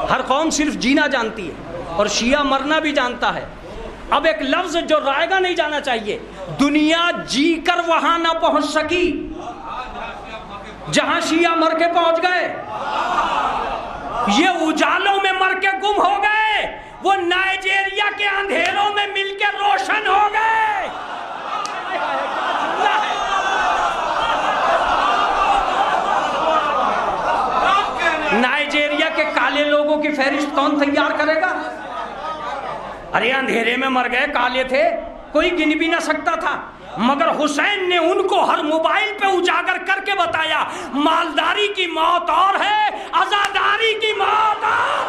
हर कौम सिर्फ जीना जानती है और शिया मरना भी जानता है। अब एक लफ्ज जो रायगा नहीं जाना चाहिए, दुनिया जी कर वहां ना पहुंच सकी जहां शिया मर के पहुंच गए। ये उजालों में मर के गुम हो गए, वो नाइजीरिया के अंधेरों में मिलकर रोशन हो गए। नाइजीरिया के काले लोगों की फहरिस्त कौन तैयार करेगा? अरे अंधेरे में मर गए, काले थे, कोई गिन भी ना सकता था। मगर हुसैन ने उनको हर मोबाइल पे उजागर करके बताया, मालदारी की मौत और है, आजादारी की मौत और।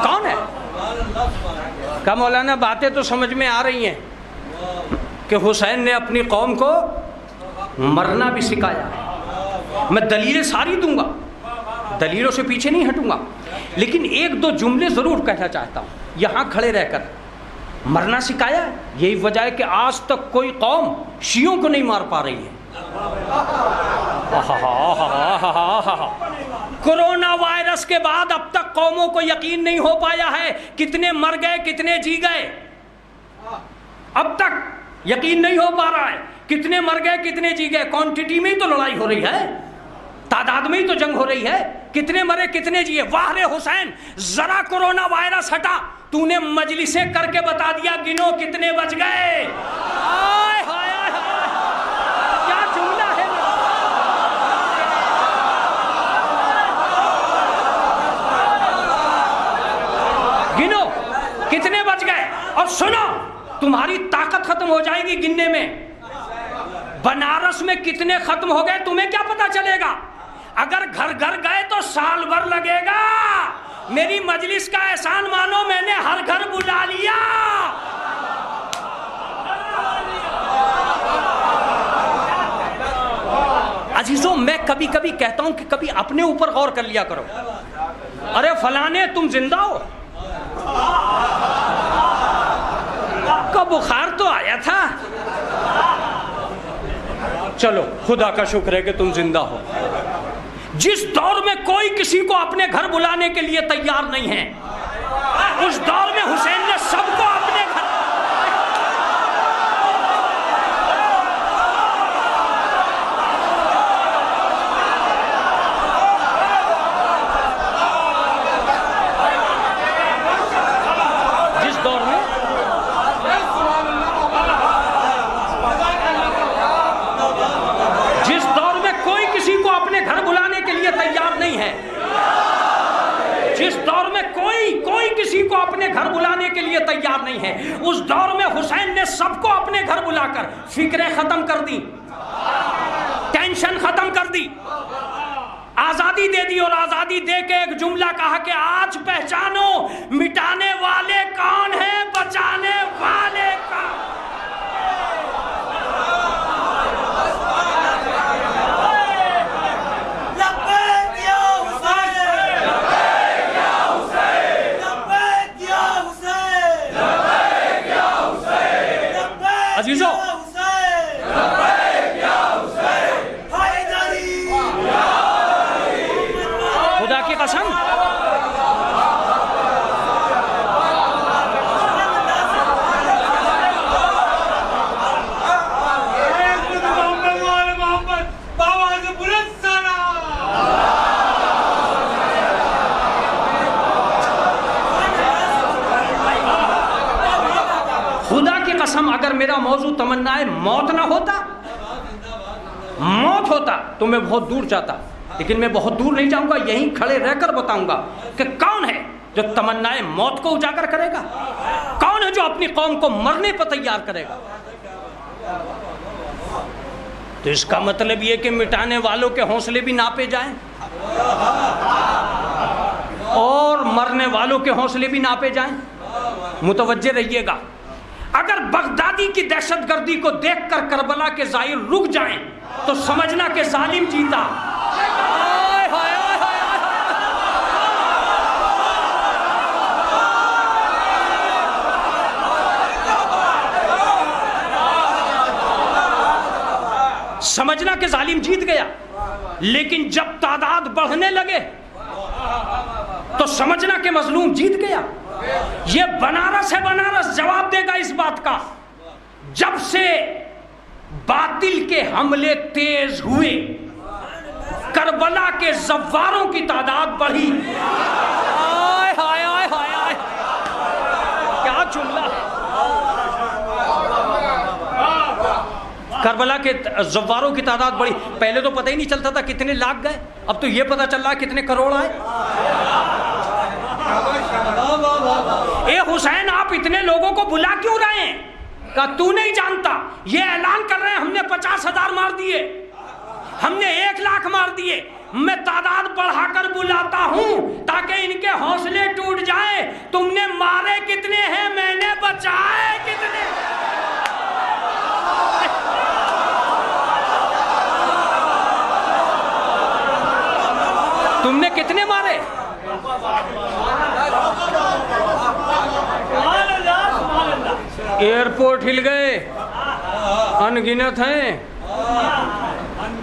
कौन है? क्या मौलाना, बातें तो समझ में आ रही हैं कि हुसैन ने अपनी कौम को मरना भी सिखाया है। मैं दलीलें सारी दूंगा, दलीलों से पीछे नहीं हटूंगा, लेकिन 1-2 जुमले ज़रूर कहना चाहता हूँ। यहाँ खड़े रहकर मरना सिखाया है, यही वजह है कि आज तक कोई कौम शियों को नहीं मार पा रही है। कोरोना वायरस के बाद अब तक कौमों को यकीन नहीं हो पाया है कितने मर गए कितने जी गए। अब तक यकीन नहीं हो पा रहा है कितने मर गए कितने जी गए। क्वांटिटी में ही तो लड़ाई हो रही है, तादाद में ही तो जंग हो रही है, कितने मरे कितने जिए। वाह रे हुसैन, जरा कोरोना वायरस हटा, तूने मजलिसें करके बता दिया गिनो कितने बच गए। आय हाय हाय, क्या जुमला है। गिनो कितने बच गए। और सुनो, तुम्हारी ताकत खत्म हो जाएगी गिनने में। बनारस में कितने खत्म हो गए तुम्हें क्या पता चलेगा। अगर घर घर गए तो साल भर लगेगा, मेरी मजलिस का एहसान मानो, मैंने हर घर बुला लिया। अजीजों, मैं कभी कभी कहता हूं कि कभी अपने ऊपर गौर कर लिया करो। अरे फलाने, तुम जिंदा हो? आपका बुखार तो आया था। चलो, खुदा का शुक्र है कि तुम जिंदा हो। जिस दौर में कोई किसी को अपने घर बुलाने के लिए तैयार नहीं है, उस दौर में हुसैन ने सबको अपने घर। जिस दौर में कोई किसी को अपने घर बुलाने के लिए तैयार नहीं है, जिस दौर में कोई किसी को अपने घर बुलाने के लिए तैयार नहीं है, उस दौर में हुसैन ने सबको अपने घर बुलाकर फिक्रें खत्म कर दी, टेंशन खत्म कर दी, आजादी दे दी। और आजादी दे के एक जुमला कहा कि आज पहचानो मिटाने वाले कौन है, बचाने वाले कौन। अजीजों, खुदा की कसम, खुदा की कसम, अगर मेरा मौजू तमन्नाए मौत ना होता, मौत होता तो मैं बहुत दूर जाता, लेकिन मैं बहुत दूर नहीं जाऊंगा। यहीं खड़े रहकर बताऊंगा कि कौन है जो तमन्नाए मौत को उजागर करेगा, कौन है जो अपनी कौम को मरने पर तैयार करेगा। तो इसका मतलब यह कि मिटाने वालों के हौसले भी नापे जाएं और मरने वालों के हौसले भी नापे जाएं। मुतवज्जे रहिएगा, अगर बगदादी की दहशतगर्दी को देखकर करबला के जाहिर रुक जाएं तो समझना कि जालिम जीता। समझना कि जालिम जीत गया। लेकिन जब तादाद बढ़ने लगे तो समझना कि मजलूम जीत गया। ये बनारस है, बनारस जवाब देगा इस बात का। जब से बातिल के हमले तेज हुए, करबला के जव्वारों की तादाद बढ़ी। हाय हाय हाय हाय हाय, क्या जुमला! करबला के जव्वारों की तादाद बढ़ी। पहले तो पता ही नहीं चलता था कितने लाख गए, अब तो ये पता चल रहा है कितने करोड़ आए। ए हुसैन, आप इतने लोगों को बुला क्यों रहे हैं? का तू नहीं जानता? ये ऐलान कर रहे हैं हमने 50,000 मार दिए, हमने 1 लाख मार दिए। मैं तादाद बढ़ाकर बुलाता हूं ताकि इनके हौसले टूट जाए। तुमने मारे कितने हैं, मैंने बचाए कितने? तुमने कितने मारे? एयरपोर्ट हिल गए, अनगिनत हैं।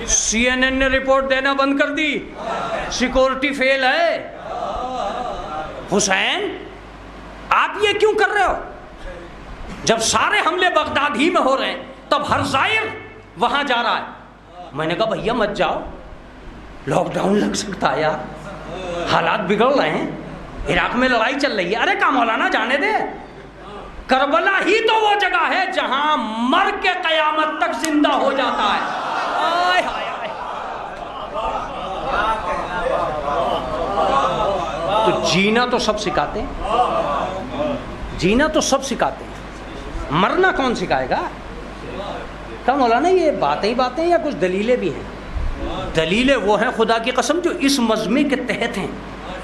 CNN ने रिपोर्ट देना बंद कर दी, सिक्योरिटी फेल है। हुसैन, आप ये क्यों कर रहे हो? जब सारे हमले बगदाद ही में हो रहे हैं तब हर जाहिर वहां जा रहा है। मैंने कहा भैया मत जाओ, लॉकडाउन लग सकता है यार, हालात बिगड़ रहे हैं, इराक में लड़ाई चल रही है। अरे का मौलाना जाने दे, करबला ही तो वो जगह है जहां मर के कयामत तक जिंदा हो जाता है। आय हाय हाय। तो जीना तो सब सिखाते हैं, जीना तो सब सिखाते हैं, मरना कौन सिखाएगा? क्या मौलाना ये बातें ही बातें या कुछ दलीलें भी हैं? दलीलें वो हैं खुदा की कसम जो इस मजमे के तहत हैं।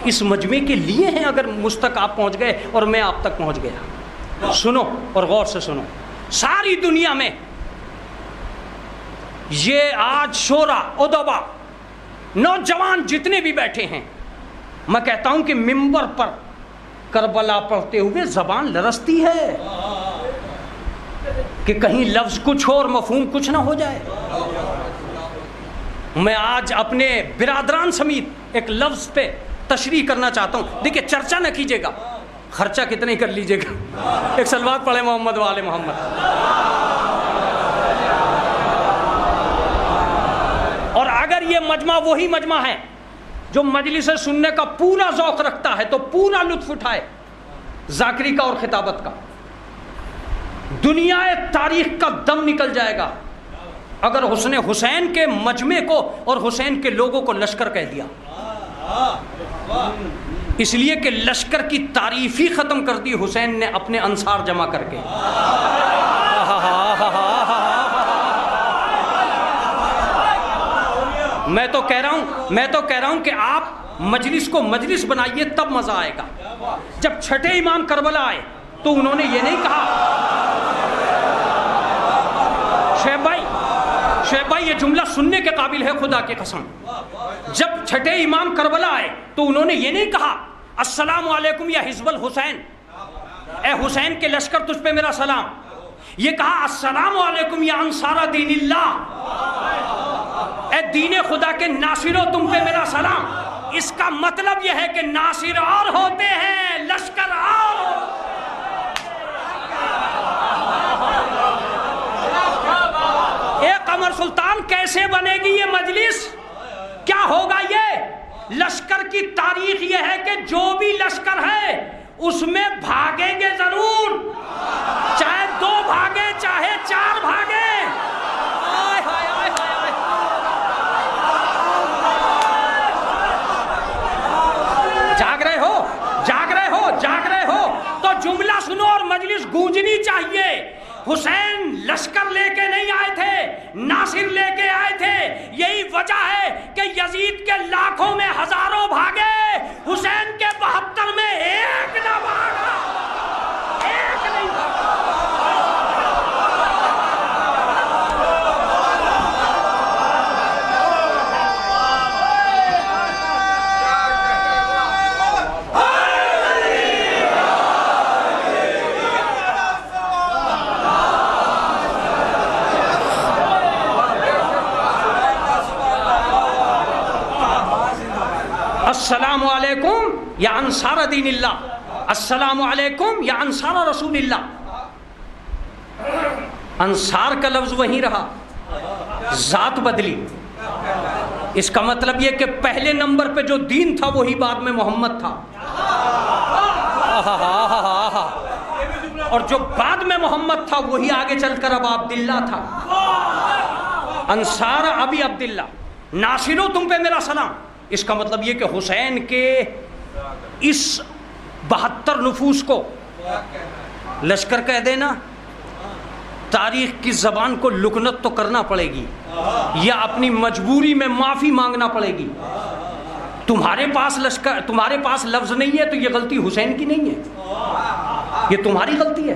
इस मजमे के लिए हैं अगर मुझ तक आप पहुंच गए और मैं आप तक पहुंच गया। सुनो और गौर से सुनो, सारी दुनिया में ये आज शोरा उदबा नौजवान जितने भी बैठे हैं, मैं कहता हूं कि मिंबर पर करबला पढ़ते हुए जबान लरसती है कि कहीं लफ्ज कुछ हो और मफहूम कुछ ना हो जाए। मैं आज अपने बिरादरान समीत एक लफ्ज पे तशरीह करना चाहता हूं। देखिए, चर्चा न कीजिएगा, खर्चा कितने कर लीजिएगा, एक सलवात पढ़े मोहम्मद वाले मोहम्मद। और अगर ये मजमा वही मजमा है जो मजलिस सुनने का पूरा ज़ौक़ रखता है तो पूरा लुत्फ उठाए ज़ाकिरी का और खिताबत का, दुनिया तारीख का दम निकल जाएगा अगर हुस्ने हुसैन के मजमे को और हुसैन के लोगों को लश्कर कह दिया। इसलिए कि लश्कर की तारीफ ही ख़त्म कर दी हुसैन ने अपने अंसार जमा करके। मैं तो कह रहा हूं कि आप मजलिस को मजलिस बनाइए, तब मजा आएगा। जब छठे इमाम करबला आए तो उन्होंने ये नहीं कहा, शेख भाई ये जुमला सुनने के काबिल है खुदा की कसम। जब छठे इमाम करबला आए तो उन्होंने ये नहीं कहा अस्सलामु अलैकुम या हिज़्बुल हुसैन, ए हुसैन के लश्कर तुझ पे मेरा सलाम। ये कहा अस्सलामु अलैकुम या अंसारा दीनिल्लाह, ए दीन खुदा के नासिरो तुम पे मेरा सलाम। इसका मतलब यह है कि नासिर और होते हैं, लश्कर और। कमर सुल्तान कैसे बनेगी ये मजलिस, क्या होगा ये? लश्कर की तारीख ये है कि जो भी लश्कर है उसमें भागेंगे जरूर, चाहे 2 भागे चाहे 4 भागे। आय हाय हाय हाय, जाग रहे हो, जाग रहे हो, जाग रहे हो तो जुमला सुनो और मजलिस गूंजनी चाहिए। हुसैन लश्कर लेके नहीं आए थे, नासिर लेके आए थे। यही वजह है कि यजीद के लाखों में हजारों भागे, हुसैन के 72 में एक ना भागा, एक नहीं भागा। अस्सलामु अलैकुम या अंसार दीनिल्लाह, अस्सलामु अलैकुम या अंसार रसूलिल्लाह। अंसार का लफ्ज वहीं रहा, जात बदली। इसका मतलब यह कि पहले नंबर पे जो दीन था वही बाद में मोहम्मद था, और जो बाद में मोहम्मद था वही आगे चलकर अब अब्दुल्ला था। अंसार अभी अब्दुल्ला, नासिरो तुम पे मेरा सलाम। इसका मतलब ये कि हुसैन के इस 72 नफूस को लश्कर कह देना, तारीख की ज़बान को लुकनत तो करना पड़ेगी या अपनी मजबूरी में माफ़ी मांगना पड़ेगी। तुम्हारे पास लश्कर, तुम्हारे पास लफ्ज़ नहीं है तो ये गलती हुसैन की नहीं है, ये तुम्हारी गलती है।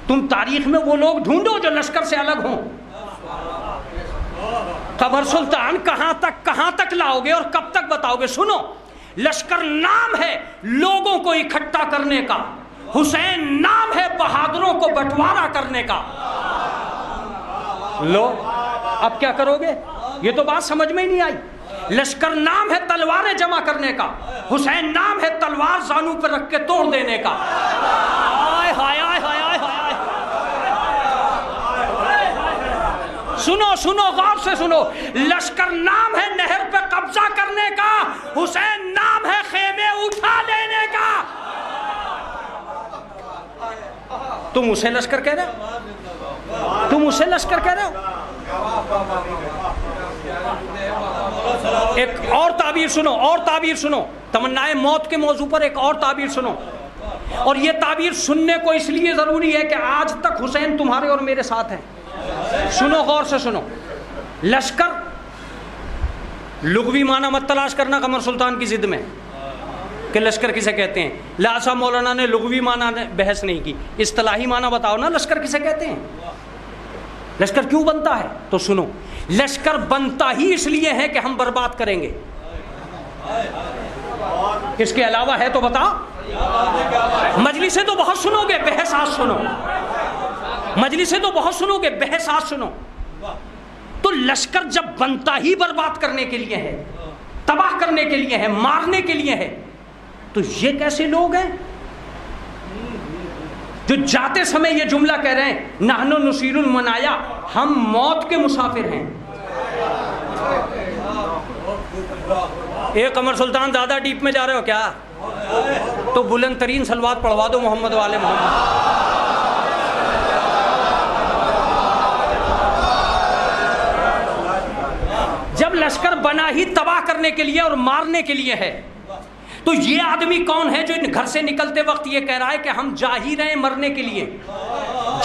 तुम तारीख में वो लोग ढूंढो जो लश्कर से अलग हों। कमर सुल्तान कहां तक लाओगे और कब तक बताओगे? सुनो, लश्कर नाम है लोगों को इकट्ठा करने का, हुसैन नाम है बहादुरों को बंटवारा करने का। लो अब क्या करोगे? ये तो बात समझ में ही नहीं आई। लश्कर नाम है तलवारें जमा करने का, हुसैन नाम है तलवार जानू पर रख के तोड़ देने का। हाय हाय हाय हाय हाय हाय। सुनो सुनो, गौर से सुनो, लश्कर नाम है नहर पे कब्जा करने का, हुसैन नाम है खेमे उठा लेने का। तुम उसे लश्कर कह रहे हो, तुम उसे लश्कर कह रहे हो। एक और ताबीर सुनो, और ताबीर सुनो, तमन्नाए मौत के मौजू पर एक और ताबीर सुनो। और ये ताबीर सुनने को इसलिए जरूरी है कि आज तक हुसैन तुम्हारे और मेरे साथ हैं। सुनो, गौर से सुनो। लश्कर लुग़वी माना मत तलाश करना कमर सुल्तान की जिद में। कि लश्कर किसे कहते हैं। लासा मौलाना ने लुग़वी माना बहस नहीं की, इस्तिलाही माना बताओ ना लश्कर किसे कहते हैं, लश्कर क्यों बनता है। तो सुनो, लश्कर बनता ही इसलिए है कि हम बर्बाद करेंगे। इसके अलावा है तो बताओ। मजलिसें तो बहुत सुनोगे, बहस आज सुनो। मजलिसें तो बहुत सुनोगे, बहस आज सुनो। तो लश्कर जब बनता ही बर्बाद करने के लिए है, तबाह करने के लिए है, मारने के लिए है, तो ये कैसे लोग हैं जो जाते समय ये जुमला कह रहे हैं, नहनु नुसीरुल मनाया, हम मौत के मुसाफिर हैं। एक कमर सुल्तान ज़्यादा डीप में जा रहे हो क्या? तो बुलंद तरीन सलवात पढ़वा दो मोहम्मद वाले मोहम्मद। जब लश्कर बना ही तबाह करने के लिए और मारने के लिए है, तो ये आदमी कौन है जो घर से निकलते वक्त ये कह रहा है कि हम जा ही रहे हैं मरने के लिए?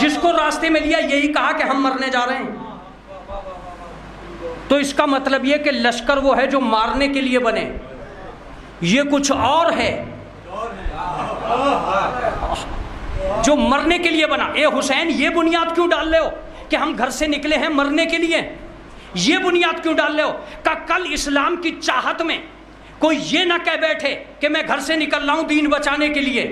जिसको रास्ते में लिया यही कहा कि हम मरने जा रहे हैं। तो इसका मतलब ये कि लश्कर वो है जो मारने के लिए बने, ये कुछ और है जो मरने के लिए बना। ए हुसैन, ये बुनियाद क्यों डाल रहे हो कि हम घर से निकले हैं मरने के लिए? ये बुनियाद क्यों डाल रहे हो? का कल इस्लाम की चाहत में कोई ये ना कह बैठे कि मैं घर से निकल रहा हूं दीन बचाने के लिए।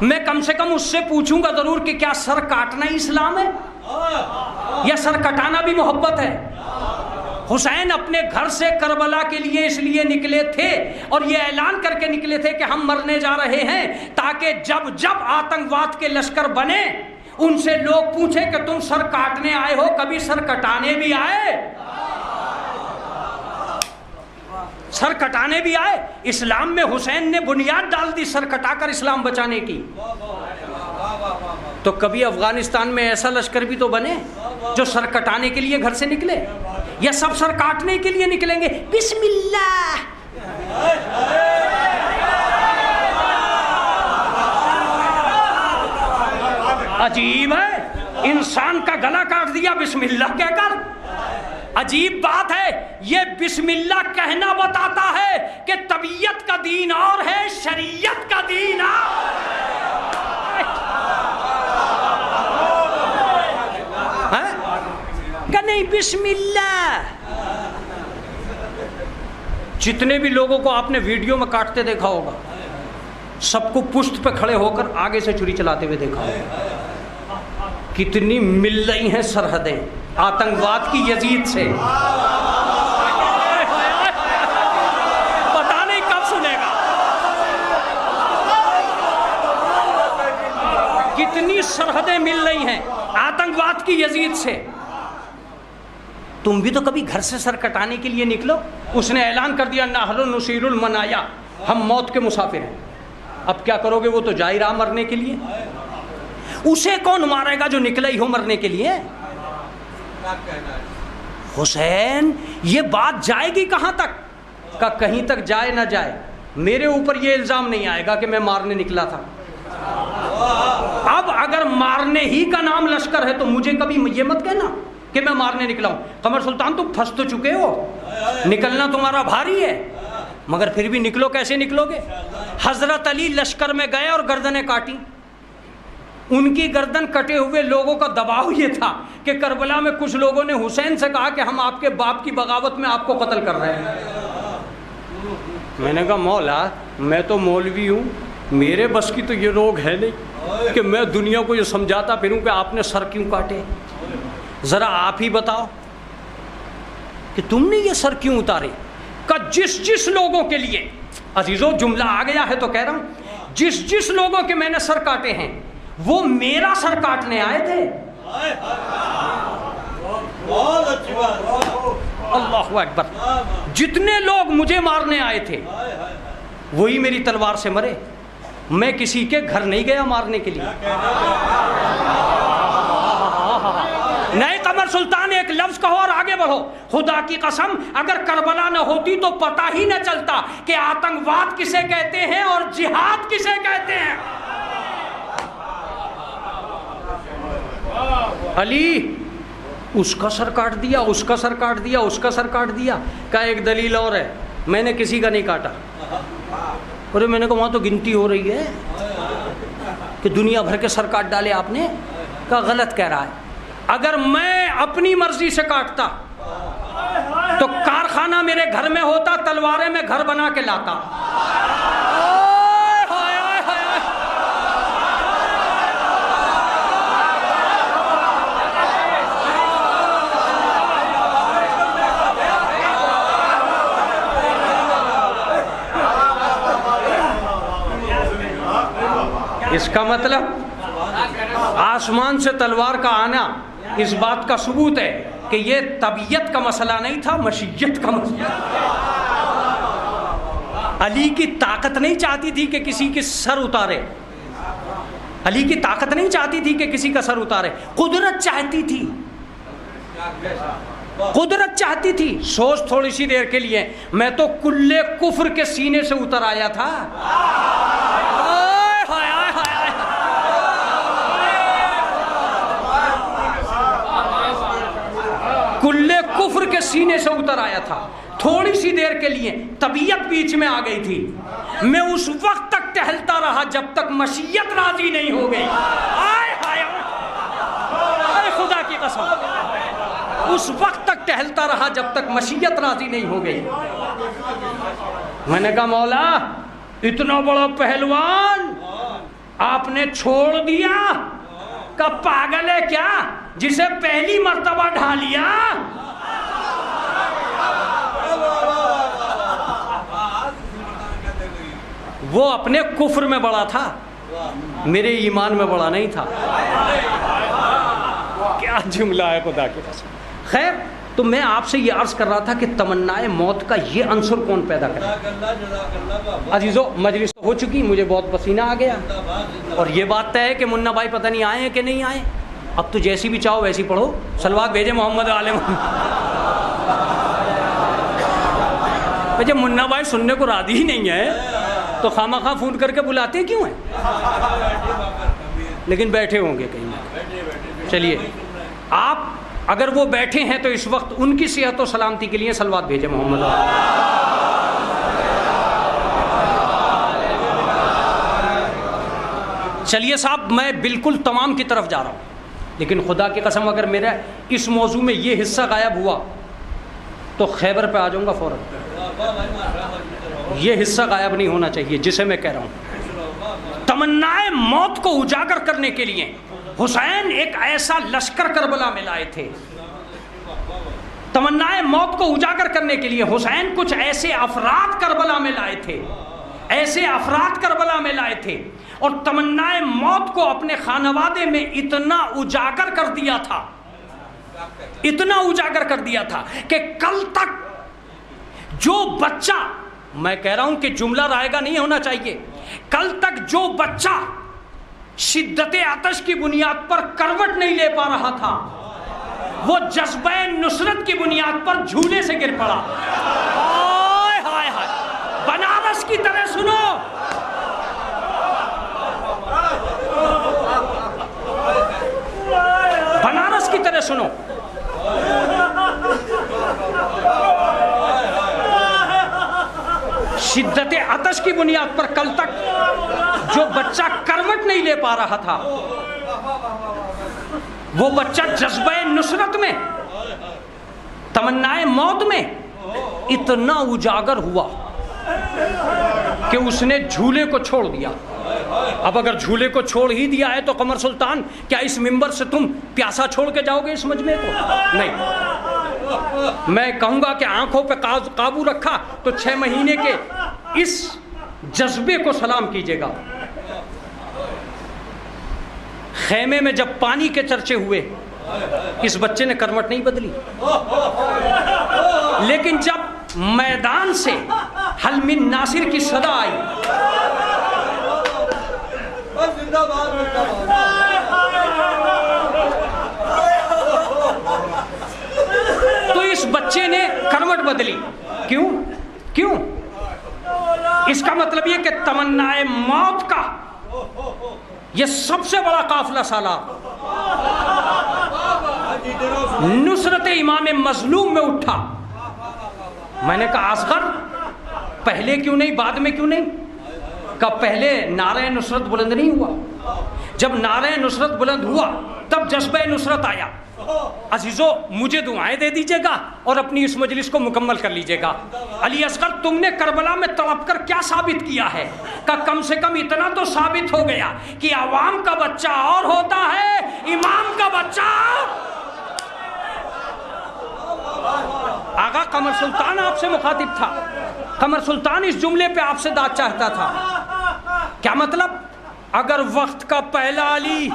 मैं कम से कम उससे पूछूंगा जरूर कि क्या सर काटना इस्लाम है या सर कटाना भी मोहब्बत है? हुसैन अपने घर से करबला के लिए इसलिए निकले थे और ये ऐलान करके निकले थे कि हम मरने जा रहे हैं, ताकि जब जब आतंकवाद के लश्कर बने उनसे लोग पूछे कि तुम सर काटने आए हो, कभी सर कटाने भी आए? सर कटाने भी आए। इस्लाम में हुसैन ने बुनियाद डाल दी सर कटाकर इस्लाम बचाने की। तो कभी अफगानिस्तान में ऐसा लश्कर भी तो बने जो सर कटाने के लिए घर से निकले, या सब सर काटने के लिए निकलेंगे? बिस्मिल्लाह। अजीब है, इंसान का गला काट दिया बिस्मिल्लाह कहकर। अजीब बात है, ये बिस्मिल्लाह कहना बताता है कि तबीयत का दीन और है, शरीयत का दीन और है क्या? नहीं, बिस्मिल्लाह। जितने भी लोगों को आपने वीडियो में काटते देखा होगा, सबको पुश्त पे खड़े होकर आगे से छुरी चलाते हुए देखा होगा। कितनी मिल रही हैं सरहदें आतंकवाद की यजीद से, पता नहीं कब सुनेगा। कितनी सरहदें मिल रही हैं आतंकवाद की यजीद से। तुम भी तो कभी घर से सर कटाने के लिए निकलो। उसने ऐलान कर दिया नहनु नुसीरुल मनाया, हम मौत के मुसाफिर हैं। अब क्या करोगे? वो तो जा ही रहा मरने के लिए। उसे कौन मारेगा जो निकला ही हो मरने के लिए? हुसैन, ये बात जाएगी कहां तक? का कहीं तक जाए ना जाए, मेरे ऊपर ये इल्जाम नहीं आएगा कि मैं मारने निकला था। अब अगर मारने ही का नाम लश्कर है तो मुझे कभी ये मत कहना कि मैं मारने निकला हूं। कमर सुल्तान, तुम फंस तो चुके हो, निकलना तुम्हारा भारी है, मगर फिर भी निकलो। कैसे निकलोगे? हजरत अली लश्कर में गए और गर्दनें काटी। उनकी गर्दन कटे हुए लोगों का दबाव ये था कि करबला में कुछ लोगों ने हुसैन से कहा कि हम आपके बाप की बगावत में आपको कत्ल कर रहे हैं। मैंने कहा मौला, मैं तो मौलवी हूँ, मेरे बस की तो ये रोग है नहीं कि मैं दुनिया को ये समझाता फिरूं कि आपने सर क्यों काटे। ज़रा आप ही बताओ कि तुमने ये सर क्यों उतारे। का जिस जिस लोगों के लिए, अजीज़ों जुमला आ गया है तो कह रहा हूँ, जिस जिस लोगों के मैंने सर काटे हैं वो मेरा सर काटने आए थे। अल्लाहु अकबर। जितने लोग मुझे मारने आए थे वही मेरी तलवार से मरे। मैं किसी के घर नहीं गया मारने के लिए। नहीं कमर सुल्तान, एक लफ्ज कहो और आगे बढ़ो। खुदा की कसम, अगर करबला न होती तो पता ही न चलता कि आतंकवाद किसे कहते हैं और जिहाद किसे कहते हैं। अली उसका सर काट दिया, उसका सर काट दिया, उसका सर काट दिया। का एक दलील और है, मैंने किसी का नहीं काटा। अरे मैंने कहा वहाँ तो गिनती हो रही है कि दुनिया भर के सर काट डाले आपने। का गलत कह रहा है। अगर मैं अपनी मर्जी से काटता तो कारखाना मेरे घर में होता, तलवारें में घर बना के लाता। इसका मतलब आसमान से तलवार का आना इस बात का सबूत है कि ये तबीयत का मसला नहीं था, मशीयत का मसला। अली की ताकत नहीं चाहती थी कि किसी के सर उतारे, अली की ताकत नहीं चाहती थी कि किसी का सर उतारे, कुदरत चाहती थी, कुदरत चाहती थी। सोच थोड़ी सी देर के लिए, मैं तो कुल्ले कुफ्र के सीने से उतर आया था। कुल्ले कुफ्र के सीने से उतर आया था। थोड़ी सी देर के लिए तबीयत बीच में आ गई थी। मैं उस वक्त तक टहलता रहा जब तक मशीयत राजी नहीं हो गई। आय हाय, खुदा की कसम, उस वक्त तक टहलता रहा जब तक मशीयत राजी नहीं हो गई। मैंने कहा मौला, इतना बड़ा पहलवान आपने छोड़ दिया? का पागल है क्या जिसे पहली मर्तबा ढा लिया? वो अपने कुफ्र में बड़ा था, मेरे ईमान में बड़ा नहीं था। क्या जुमला है खुदा की कसम। खैर, तो मैं आपसे ये अर्ज कर रहा था कि तमन्नाए मौत का ये अंसुर कौन पैदा करे। अजीजों, मजलिस तो हो चुकी, मुझे बहुत पसीना आ गया और ये बात तय है कि मुन्ना भाई पता नहीं आए हैं कि नहीं आए। अब तो जैसी भी चाहो वैसी पढ़ो, सलवात भेजे मोहम्मद आले। जब मुन्ना भाई सुनने को राजी ही नहीं है तो खामा फोन करके बुलाते क्यों हैं? लेकिन बैठे होंगे कहीं ना। चलिए, आप अगर वो बैठे हैं तो इस वक्त उनकी सेहत और सलामती के लिए सलवात भेजे मोहम्मद। चलिए साहब, मैं बिल्कुल तमाम की तरफ जा रहा हूँ, लेकिन खुदा की कसम अगर मेरा इस मौजू में ये हिस्सा गायब हुआ तो खैबर पे आ जाऊँगा फ़ौरन। ये हिस्सा गायब नहीं होना चाहिए जिसे मैं कह रहा हूँ। तमन्नाए मौत को उजागर करने के लिए हुसैन एक ऐसा लश्कर करबला में लाए थे। तमन्नाए मौत को उजागर करने के लिए हुसैन कुछ ऐसे अफराद करबला में लाए थे, ऐसे अफराद करबला में लाए थे और तमन्नाए मौत को अपने खानवादे में इतना उजागर कर दिया था, इतना उजागर कर दिया था कि कल तक जो बच्चा, मैं कह रहा हूं कि जुमला रायगा नहीं होना चाहिए, कल तक जो बच्चा शिद्दत आतश की बुनियाद पर करवट नहीं ले पा रहा था, वो जज्बे नुसरत की बुनियाद पर झूले से गिर पड़ा। हाय हाय हाय, बनारस की तरह सुनो, बनारस की तरह सुनो। शिद्दत आतश की बुनियाद पर कल तक जो बच्चा करवट नहीं ले पा रहा था, वो बच्चा जज्बे नुसरत में, तमन्नाए मौत में इतना उजागर हुआ कि उसने झूले को छोड़ दिया। अब अगर झूले को छोड़ ही दिया है तो कमर सुल्तान, क्या इस मिंबर से तुम प्यासा छोड़ के जाओगे इस मजमे को? नहीं, मैं कहूंगा कि आंखों पे काबू रखा तो 6 महीने के इस जज्बे को सलाम कीजिएगा। खेमे में जब पानी के चर्चे हुए, इस बच्चे ने करवट नहीं बदली, लेकिन जब मैदान से हल मिन नासिर की सदा आई तो इस बच्चे ने करवट बदली। क्यों? क्यों? इसका मतलब यह कि तमन्नाए मौत का यह सबसे बड़ा काफिला सालार नुसरत इमाम मजलूम में उठा। मैंने कहा असगर पहले क्यों नहीं, बाद में क्यों नहीं? का पहले नारे नुसरत बुलंद नहीं हुआ? जब नारे नुसरत बुलंद हुआ तब जज्बे नुसरत आया। अजीजों, मुझे दुआएं दे दीजिएगा और अपनी इस मजलिस को मुकम्मल कर लीजिएगा। अली असगर, तुमने करबला में तड़प कर क्या साबित किया है? का कम से कम इतना तो साबित हो गया कि आवाम का बच्चा और होता है, इमाम का बच्चा। आगा कमर सुल्तान आपसे मुखातिब था। कमर सुल्तान इस जुमले पे आपसे दाद चाहता था। क्या मतलब? अगर वक्त का पहला अली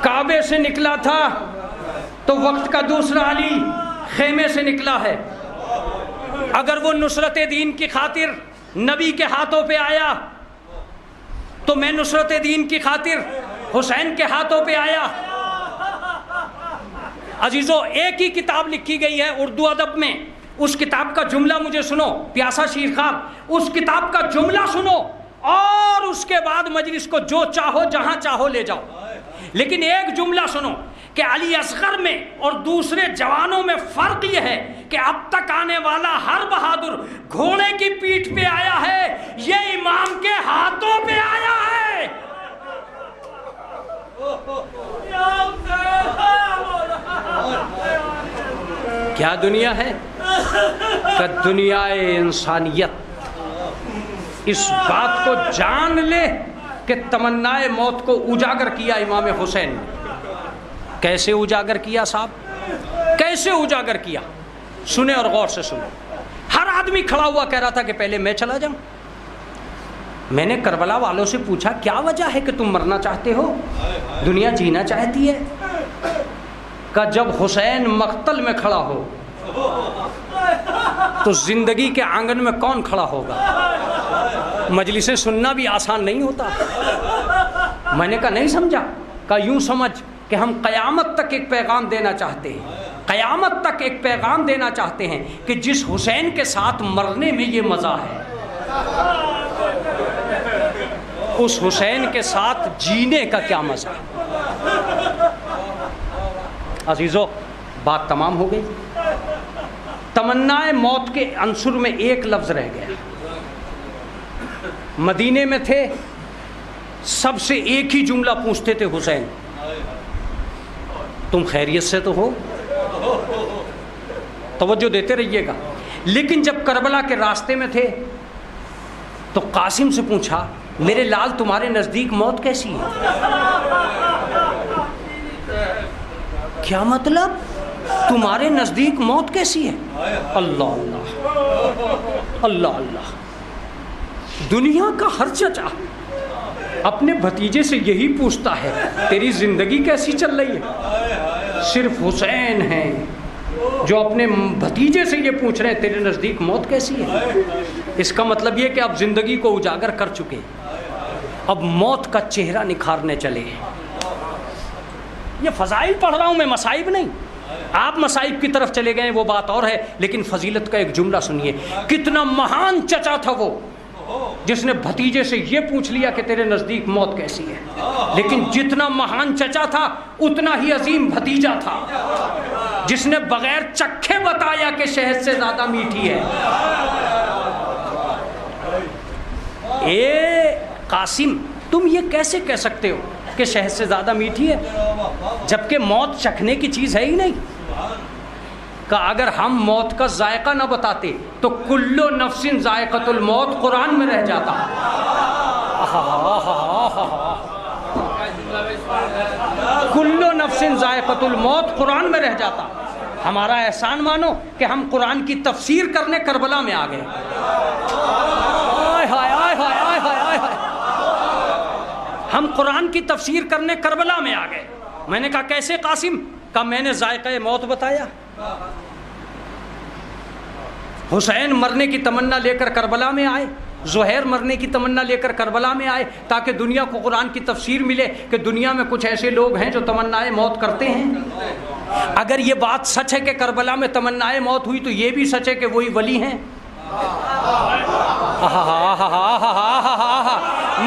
काबे से निकला था तो वक्त का दूसरा अली खेमे से निकला है। अगर वो नुसरत दीन की खातिर नबी के हाथों पे आया तो मैं नुसरत दीन की खातिर हुसैन के हाथों पे आया। अजीजों, एक ही किताब लिखी गई है उर्दू अदब में, उस किताब का जुमला मुझे सुनो, प्यासा शीर खान, उस किताब का जुमला सुनो और उसके बाद मजलिस को जो चाहो जहां चाहो ले जाओ। लेकिन एक जुमला सुनो कि अली असगर में और दूसरे जवानों में फर्क यह है कि अब तक आने वाला हर बहादुर घोड़े की पीठ पे आया है, ये इमाम के हाथों पे आया है। क्या दुनिया है? दुनिया इंसानियत इस बात को जान ले कि तमन्नाए मौत को उजागर किया इमाम हुसैन ने। कैसे उजागर किया साहब, कैसे उजागर किया? सुने और गौर से सुने। हर आदमी खड़ा हुआ कह रहा था कि पहले मैं चला जाऊं। मैंने करबला वालों से पूछा, क्या वजह है कि तुम मरना चाहते हो, दुनिया जीना चाहती है? का जब हुसैन मक्तल में खड़ा हो तो जिंदगी के आंगन में कौन खड़ा होगा? मजलिसें सुनना भी आसान नहीं होता। मैंने कहा नहीं समझा। का यूं समझ कि हम क़यामत तक एक पैगाम देना चाहते हैं, क़यामत तक एक पैगाम देना चाहते हैं कि जिस हुसैन के साथ मरने में ये मज़ा है, उस हुसैन के साथ जीने का क्या मज़ा। अजीज़ों, बात तमाम हो गई। तमन्नाए मौत के अंसुर में एक लफ्ज़ रह गया। मदीने में थे, सबसे एक ही जुमला पूछते थे, हुसैन तुम खैरियत से तो हो? तवज्जो देते रहिएगा। लेकिन जब करबला के रास्ते में थे तो कासिम से पूछा, मेरे लाल तुम्हारे नज़दीक मौत कैसी है? क्या मतलब? तुम्हारे नज़दीक मौत कैसी है? अल्लाह अल्लाह अल्लाह अल्लाह। दुनिया का हर चचा अपने भतीजे से यही पूछता है, तेरी ज़िंदगी कैसी चल रही है? सिर्फ हुसैन हैं जो अपने भतीजे से ये पूछ रहे हैं, तेरे नज़दीक मौत कैसी है? इसका मतलब ये कि अब ज़िंदगी को उजागर कर चुके, अब मौत का चेहरा निखारने चले। ये फ़ज़ाइल पढ़ रहा हूँ मैं, मसाइब नहीं। आप मसाइब की तरफ चले गए वो बात और है, लेकिन फजीलत का एक जुमला सुनिए। कितना महान चचा था वो जिसने भतीजे से ये पूछ लिया कि तेरे नज़दीक मौत कैसी है। लेकिन जितना महान चचा था उतना ही अजीम भतीजा था जिसने बगैर चखे बताया कि शहद से ज़्यादा मीठी है। ए कासिम, तुम ये कैसे कह सकते हो कि शहद से ज़्यादा मीठी है, जबकि मौत चखने की चीज़ है ही नहीं? का अगर हम मौत का जायका न बताते तो कुल्लो नफ्सिन जायक़तुल मौत कुरान में रह जाता। कुल्लो नफ्सिन जायक़तुल मौत कुरान में रह जाता। हमारा एहसान मानो कि हम कुरान की तफसीर करने करबला में आ गए। हम कुरान की तफसीर करने करबला में आ गए। मैंने कहा कैसे कासिम? का मैंने जायक़े मौत बताया। हुसैन मरने की तमन्ना लेकर करबला में आए, ज़ुहैर मरने की तमन्ना लेकर करबला में आए, ताकि दुनिया को कुरान की तफसीर मिले कि दुनिया में कुछ ऐसे लोग हैं जो तमन्नाए मौत करते हैं। अगर ये बात सच है कि करबला में तमन्नाए मौत हुई तो ये भी सच है कि वही वली हैं।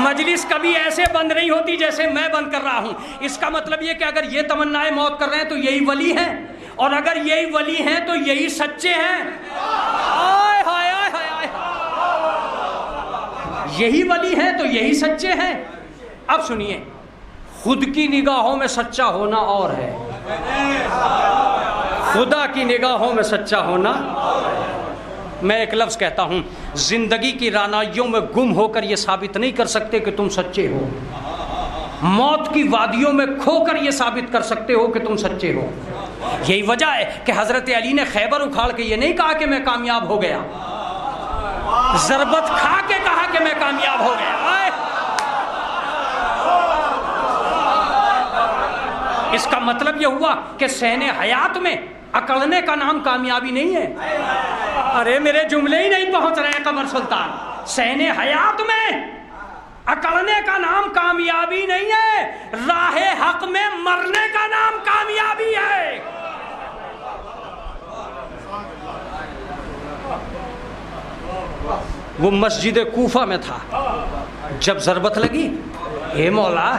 मजलिस कभी ऐसे बंद नहीं होती जैसे मैं बंद कर रहा हूँ। इसका मतलब ये कि अगर ये तमन्नाए मौत कर रहे हैं तो यही वली हैं, और अगर यही वली हैं तो यही सच्चे हैं। आय हाय हाय हाय हाय। यही वली हैं तो यही सच्चे हैं। अब सुनिए, खुद की निगाहों में सच्चा होना और है, खुदा की निगाहों में सच्चा होना। मैं एक लफ्ज़ कहता हूँ, ज़िंदगी की रानाइयों में गुम होकर ये साबित नहीं कर सकते कि तुम सच्चे हो, मौत की वादियों में खोकर ये साबित कर सकते हो कि तुम सच्चे हो। यही वजह है कि हज़रत अली ने खैबर उखाड़ के ये नहीं कहा कि मैं कामयाब हो गया, ज़रबत खा के कहा कि मैं कामयाब हो गया। इसका मतलब यह हुआ कि सहने हयात में अकड़ने का नाम कामयाबी नहीं है। अरे मेरे जुमले ही नहीं पहुंच रहे हैं कमर सुल्तान। सहने हयात में अकड़ने का नाम कामयाबी नहीं है, राहे हक में मरने का नाम कामयाबी है। वो मस्जिद कूफा में था, जब ज़रबत लगी, हे मौला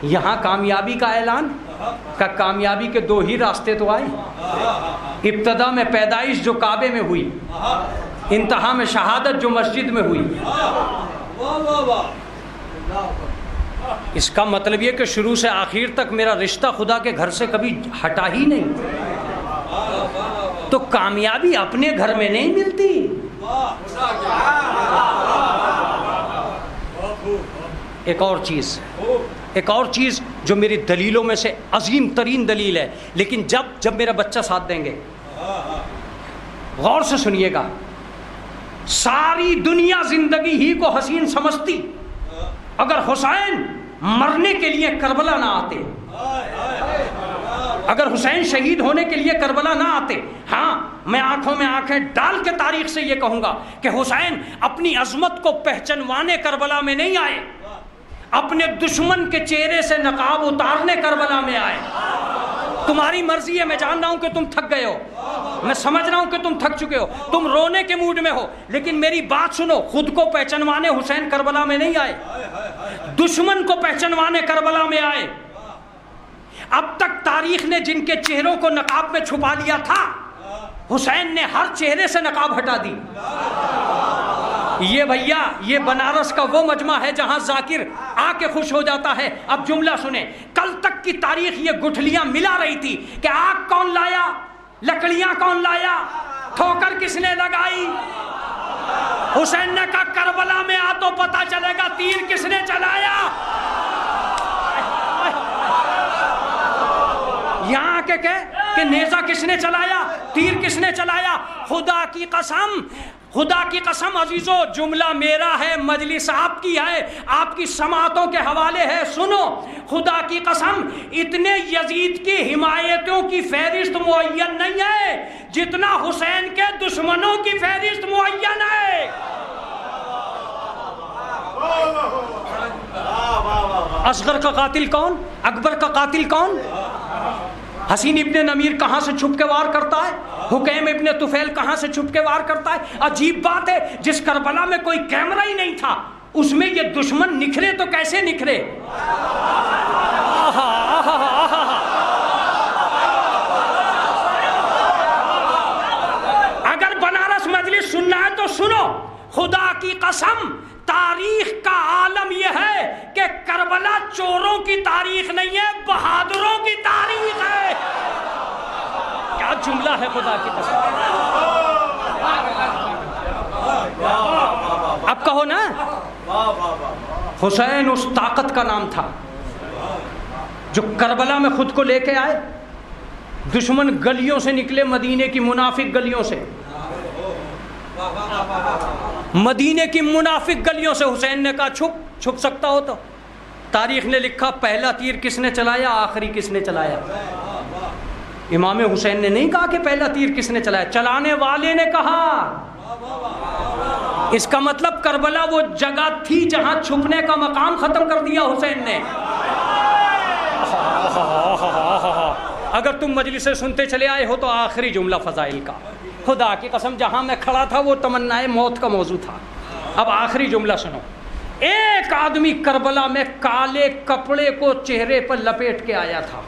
यहाँ कामयाबी का ऐलान का। कामयाबी के दो ही रास्ते तो आए, इब्तदा में पैदाइश जो काबे में हुई, इंतहा में शहादत जो मस्जिद में हुई। इसका मतलब ये कि शुरू से आखिर तक मेरा रिश्ता खुदा के घर से कभी हटा ही नहीं। तो कामयाबी अपने घर में नहीं मिलती। एक और चीज़ जो मेरी दलीलों में से अजीम तरीन दलील है, लेकिन जब मेरा बच्चा साथ देंगे, गौर से सुनिएगा। सारी दुनिया जिंदगी ही को हसीन समझती अगर हुसैन मरने के लिए करबला ना आते, अगर हुसैन शहीद होने के लिए करबला ना आते। हाँ, मैं आंखों में आंखें डाल के तारीख से ये कहूंगा कि हुसैन अपनी अजमत को पहचानवाने करबला में नहीं आए, अपने दुश्मन के चेहरे से नकाब उतारने करबला में आए। तुम्हारी मर्जी है, मैं जान रहा हूं कि तुम थक गए हो, मैं समझ रहा हूं कि तुम थक चुके हो, तुम रोने के मूड में हो, लेकिन मेरी बात सुनो। खुद को पहचानवाने हुसैन करबला में नहीं आए, दुश्मन को पहचानवाने करबला में आए। अब तक तारीख ने जिनके चेहरों को नकाब में छुपा लिया था, हुसैन ने हर चेहरे से नकाब हटा दी। ये भैया, ये बनारस का वो मजमा है जहां जाकिर आके खुश हो जाता है। अब जुमला सुने, कल तक की तारीख ये गुठलियां मिला रही थी कि आग कौन लाया, लकड़ियां कौन लाया, ठोकर किसने लगाई। हुसैन ने कहा करबला में आ तो पता चलेगा तीर किसने चलाया। यहाँ आके कहे कि नेजा किसने चलाया, तीर किसने चलाया। खुदा की कसम अजीजो, जुमला मेरा है, मजलिस आपकी है, आपकी समातों के हवाले है। सुनो, खुदा की कसम, इतने यजीद की हिमायतों की फहरिस्त मुअय्यन नहीं है जितना हुसैन के दुश्मनों की फहरिस्त मुअय्यन है। असगर का कातिल कौन, अकबर का कातिल कौन। हसीन इब्ने नमीर कहाँ से छुप के वार करता है, हुकैम इब्ने तुफैल कहाँ से छुप के वार करता है। अजीब बात है, जिस करबला में कोई कैमरा ही नहीं था, उसमें ये दुश्मन निखरे तो कैसे निखरे। अगर बनारस मजलिस सुनना है तो सुनो, खुदा की कसम, तारीख का आलम यह है कि करबला चोरों की तारीख नहीं है, बहादुरों की तारीख है। क्या जुमला है खुदा की कसम। अब कहो ना, हुसैन उस ताकत का नाम था जो करबला में खुद को लेके आए। दुश्मन गलियों से निकले, मदीने की मुनाफिक गलियों से, मदीने की मुनाफिक गलियों से। हुसैन ने कहा छुप सकता हो तो। तारीख ने लिखा पहला तीर किसने चलाया, आखिरी किसने चलाया। इमाम हुसैन ने नहीं कहा कि पहला तीर किसने चलाया, चलाने वाले ने कहा। इसका मतलब करबला वो जगह थी जहां छुपने का मकाम खत्म कर दिया हुसैन ने। अगर तुम मजलिस से सुनते चले आए हो तो आखिरी जुमला फजाइल का, खुदा की कसम जहां मैं खड़ा था वो तमन्नाए मौत का मौजू था। अब आखिरी जुमला सुनो। एक आदमी करबला में काले कपड़े को चेहरे पर लपेट के आया था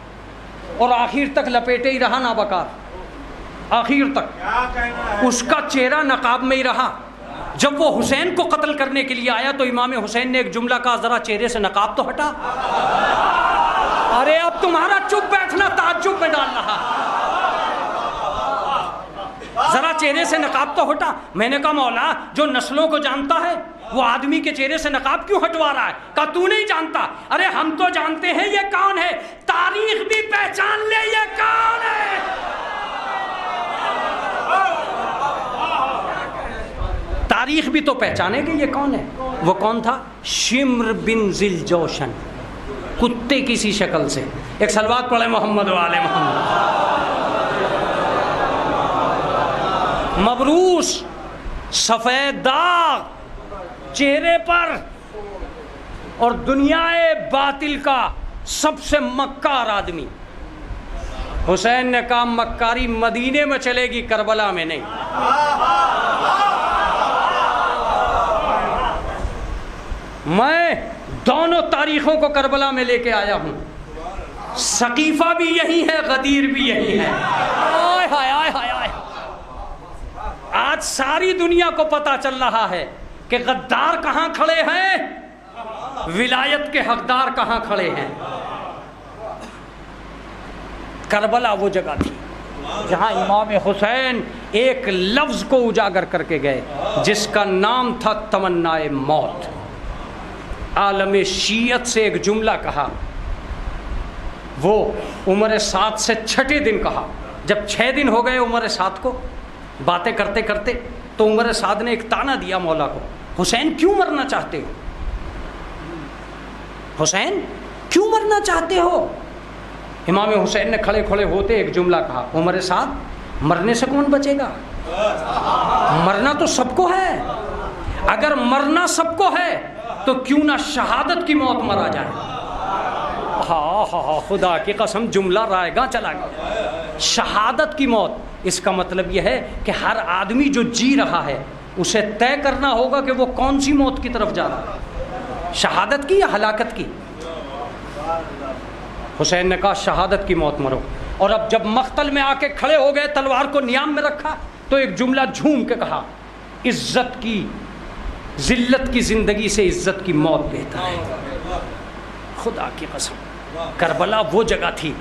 और आखिर तक लपेटे ही रहा, ना बकार, आखिर तक उसका चेहरा नकाब में ही रहा। जब वो हुसैन को कत्ल करने के लिए आया तो इमाम हुसैन ने एक जुमला कहा, जरा चेहरे से नकाब तो हटा। अरे अब तुम्हारा चुप बैठना ताज्जुब में डाल रहा, जरा चेहरे से नकाब तो हटा। मैंने कहा मौला, जो नस्लों को जानता है वो आदमी के चेहरे से नकाब क्यों हटवा रहा है? कहा तू नहीं जानता। अरे हम तो जानते हैं ये कौन है, तारीख भी पहचान ले ये कौन है। तारीख भी तो पहचाने कि ये कौन है। वो कौन था? शिम्र बिन जिलजोशन, कुत्ते की सी शक्ल से। एक सलवात पढ़े मोहम्मद वाले मोहम्मद। मबरूस सफेद दाग चेहरे पर और दुनियाए बातिल का सबसे मक्कार आदमी। हुसैन ने कहा मक्कारी मदीने में चलेगी, करबला में नहीं। मैं दोनों तारीखों को करबला में लेके आया हूं। सकीफा भी यही है, गदीर भी यही है। आय हाय आय हाय आय। आज सारी दुनिया को पता चल रहा है कि गद्दार कहां खड़े हैं, विलायत के हकदार कहां खड़े हैं। करबला वो जगह थी जहां इमाम हुसैन एक लफ्ज को उजागर करके गए जिसका नाम था तमन्नाए मौत। आलम शीयत से एक जुमला कहा, वो उम्र 7 से छठे दिन कहा। जब 6 दिन हो गए उम्र 7 को बातें करते करते, तो उमर साद ने एक ताना दिया मौला को, हुसैन क्यों मरना चाहते हो? हुसैन क्यों मरना चाहते हो? इमाम हुसैन ने खड़े खड़े होते एक जुमला कहा, उमर साद, मरने से कौन बचेगा? मरना तो सबको है। अगर मरना सबको है तो क्यों ना शहादत की मौत मरा जाए। हाँ हाँ हाँ, खुदा की कसम जुमला रायगा चला गया। शहादत की मौत, इसका मतलब यह है कि हर आदमी जो जी रहा है उसे तय करना होगा कि वो कौन सी मौत की तरफ जा रहा है, शहादत की या हलाकत की। हुसैन ने कहा शहादत की मौत मरो। और अब जब मख्तल में आके खड़े हो गए, तलवार को नियाम में रखा, तो एक जुमला झूम के कहा, इज्जत की जिल्लत की जिंदगी से इज्जत की मौत बेहतर है। खुदा की कसम, करबला वो जगह थी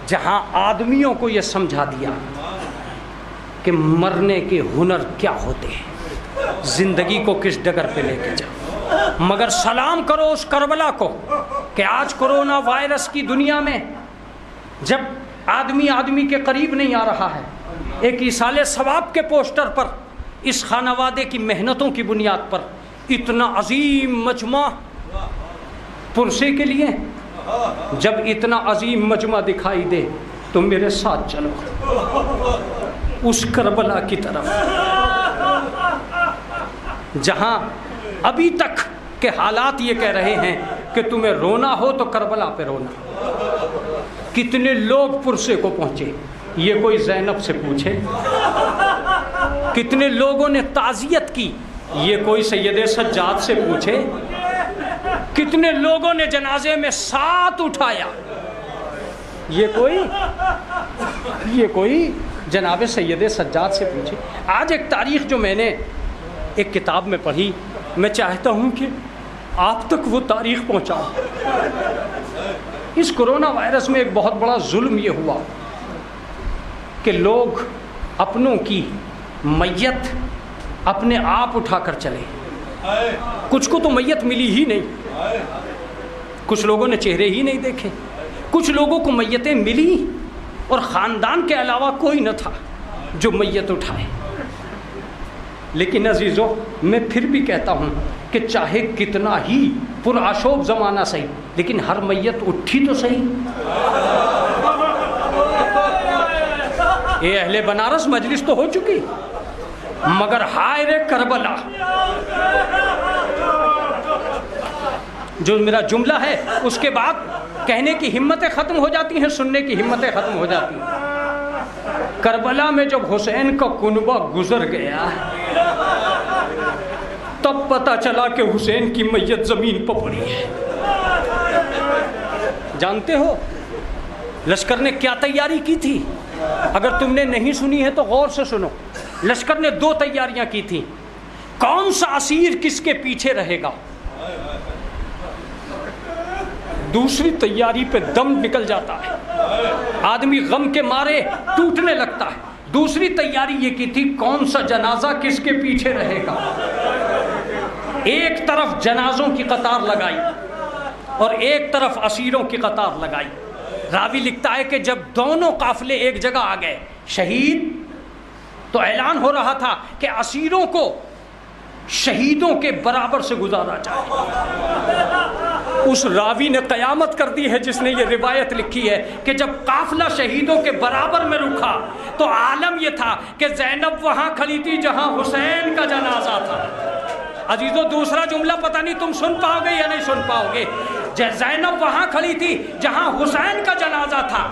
जहां आदमियों को यह समझा दिया कि मरने के हुनर क्या होते हैं, जिंदगी को किस डगर पे लेके जाओ। मगर सलाम करो उस करबला को कि आज कोरोना वायरस की दुनिया में जब आदमी आदमी के करीब नहीं आ रहा है, एक इसाले सवाब के पोस्टर पर इस खानावादे की मेहनतों की बुनियाद पर इतना अजीम मजमा पुरसे के लिए, जब इतना अजीम मजमा दिखाई दे तो मेरे साथ चलो उस करबला की तरफ जहां अभी तक के हालात ये कह रहे हैं कि तुम्हें रोना हो तो करबला पे रोना। कितने लोग पुरसे को पहुंचे, ये कोई ज़ैनब से पूछे। कितने लोगों ने ताज़ियत की, ये कोई सैयदे सज्जाद से पूछे। कितने लोगों ने जनाजे में साथ उठाया, ये कोई जनाबे सैयदे सज्जाद से पूछे। आज एक तारीख़ जो मैंने एक किताब में पढ़ी, मैं चाहता हूँ कि आप तक वो तारीख़ पहुँचाऊँ। इस कोरोना वायरस में एक बहुत बड़ा जुल्म ये हुआ कि लोग अपनों की मैयत अपने आप उठाकर चले। कुछ को तो मैयत मिली ही नहीं, कुछ लोगों ने चेहरे ही नहीं देखे, कुछ लोगों को मैयतें मिली और ख़ानदान के अलावा कोई न था जो मैयत उठाए। लेकिन अजीज़ों, मैं फिर भी कहता हूँ कि चाहे कितना ही पुरआशोब ज़माना सही, लेकिन हर मैयत उठी तो सही। ये अहले बनारस मजलिस तो हो चुकी, मगर हाय रे करबला, जो मेरा जुमला है उसके बाद कहने की हिम्मतें ख़त्म हो जाती हैं, सुनने की हिम्मतें ख़त्म हो जाती हैं। करबला में जब हुसैन का कुनबा गुजर गया तब पता चला कि हुसैन की मैयत ज़मीन पर पड़ी है। जानते हो लश्कर ने क्या तैयारी की थी? अगर तुमने नहीं सुनी है तो गौर से सुनो। लश्कर ने 2 तैयारियां की थी। कौन सा असीर किसके पीछे रहेगा। दूसरी तैयारी पे दम निकल जाता है, आदमी गम के मारे टूटने लगता है। दूसरी तैयारी ये की थी कौन सा जनाजा किसके पीछे रहेगा। एक तरफ जनाजों की कतार लगाई और एक तरफ असीरों की कतार लगाई। रावी लिखता है कि जब दोनों काफिले एक जगह आ गए शहीद, तो ऐलान हो रहा था कि असीरों को शहीदों के बराबर से गुजारा जाए। उस रावी ने कयामत कर दी है जिसने ये रिवायत लिखी है कि जब काफिला शहीदों के बराबर में रुका तो आलम ये था कि ज़ैनब वहां खड़ी थी जहां हुसैन का जनाजा था। अजीजों, दूसरा जुमला पता नहीं तुम सुन पाओगे या नहीं सुन पाओगे। ज़ैनब वहां खड़ी थी जहां हुसैन का जनाजा था।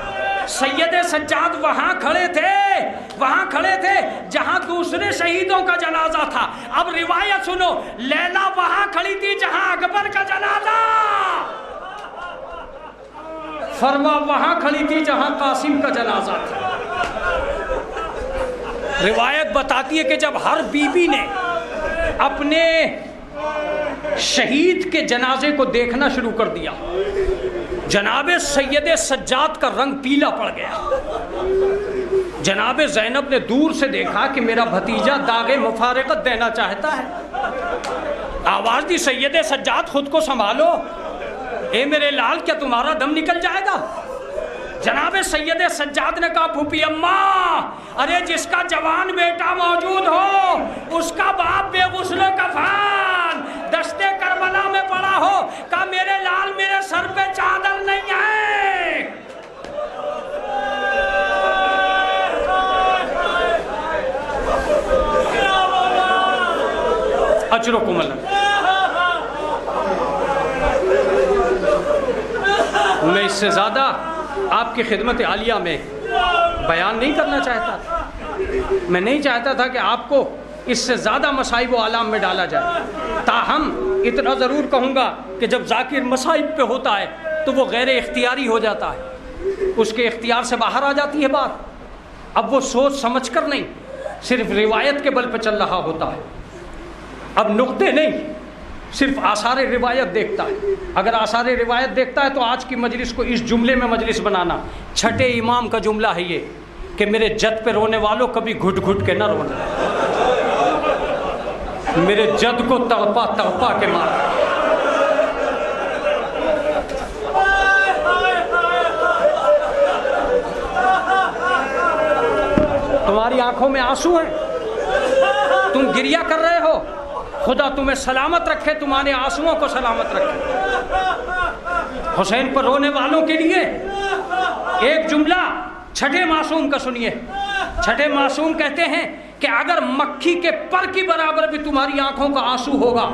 सैयदे सज्जाद वहां खड़े थे जहां दूसरे शहीदों का जनाजा था। अब रिवायत सुनो, लैला वहां खड़ी थी जहां अकबर का जनाजा, फरमा वहां खड़ी थी जहां कासिम का जनाजा था। रिवायत बताती है कि जब हर बीबी ने अपने शहीद के जनाजे को देखना शुरू कर दिया, जनाबे सैयदे सज्जाद का रंग पीला पड़ गया। जनाबे ज़ैनब ने दूर से देखा कि मेरा भतीजा दागे मुफारकत देना चाहता है। आवाज़ दी, सैयदे सज्जाद खुद को संभालो, ए मेरे लाल क्या तुम्हारा दम निकल जाएगा। जनाबे सैयदे सज्जाद ने कहा, फूफी अम्मा, अरे जिसका जवान बेटा मौजूद हो उसका बाप बेगुस्ल कफन दस्ते करबला में पड़ा हो। कहा मेरे लाल मेरे सर पे चादर नहीं है। अजरो कुमल, मैं इससे ज्यादा आपकी खिदमत आलिया में बयान नहीं करना चाहता था। मैं नहीं चाहता था कि आपको इससे ज़्यादा मसाइब व आलाम में डाला जाए। ताहम इतना ज़रूर कहूँगा कि जब जाकिर मसाइब पे होता है तो वो गैर इख्तियारी हो जाता है, उसके इख्तियार से बाहर आ जाती है बात। अब वो सोच समझ कर नहीं, सिर्फ रिवायत के बल पर चल रहा होता है। अब नुक्ते नहीं, सिर्फ आसार रिवायत देखता है। अगर आसार रिवायत देखता है तो आज की मजलिस को इस जुमले में मजलिस बनाना। छठे इमाम का जुमला है ये कि मेरे जद पे रोने वालों कभी घुट घुट के न रोना, मेरे जद को तड़पा तड़पा के मारा। तुम्हारी आंखों में आंसू हैं, तुम गिरिया कर रहे हो, खुदा तुम्हें सलामत रखे, तुम्हारे आंसुओं को सलामत रखे। हुसैन पर रोने वालों के लिए एक जुमला छठे मासूम का सुनिए। छठे मासूम कहते हैं कि अगर मक्खी के पर की बराबर भी तुम्हारी आंखों का आंसू होगा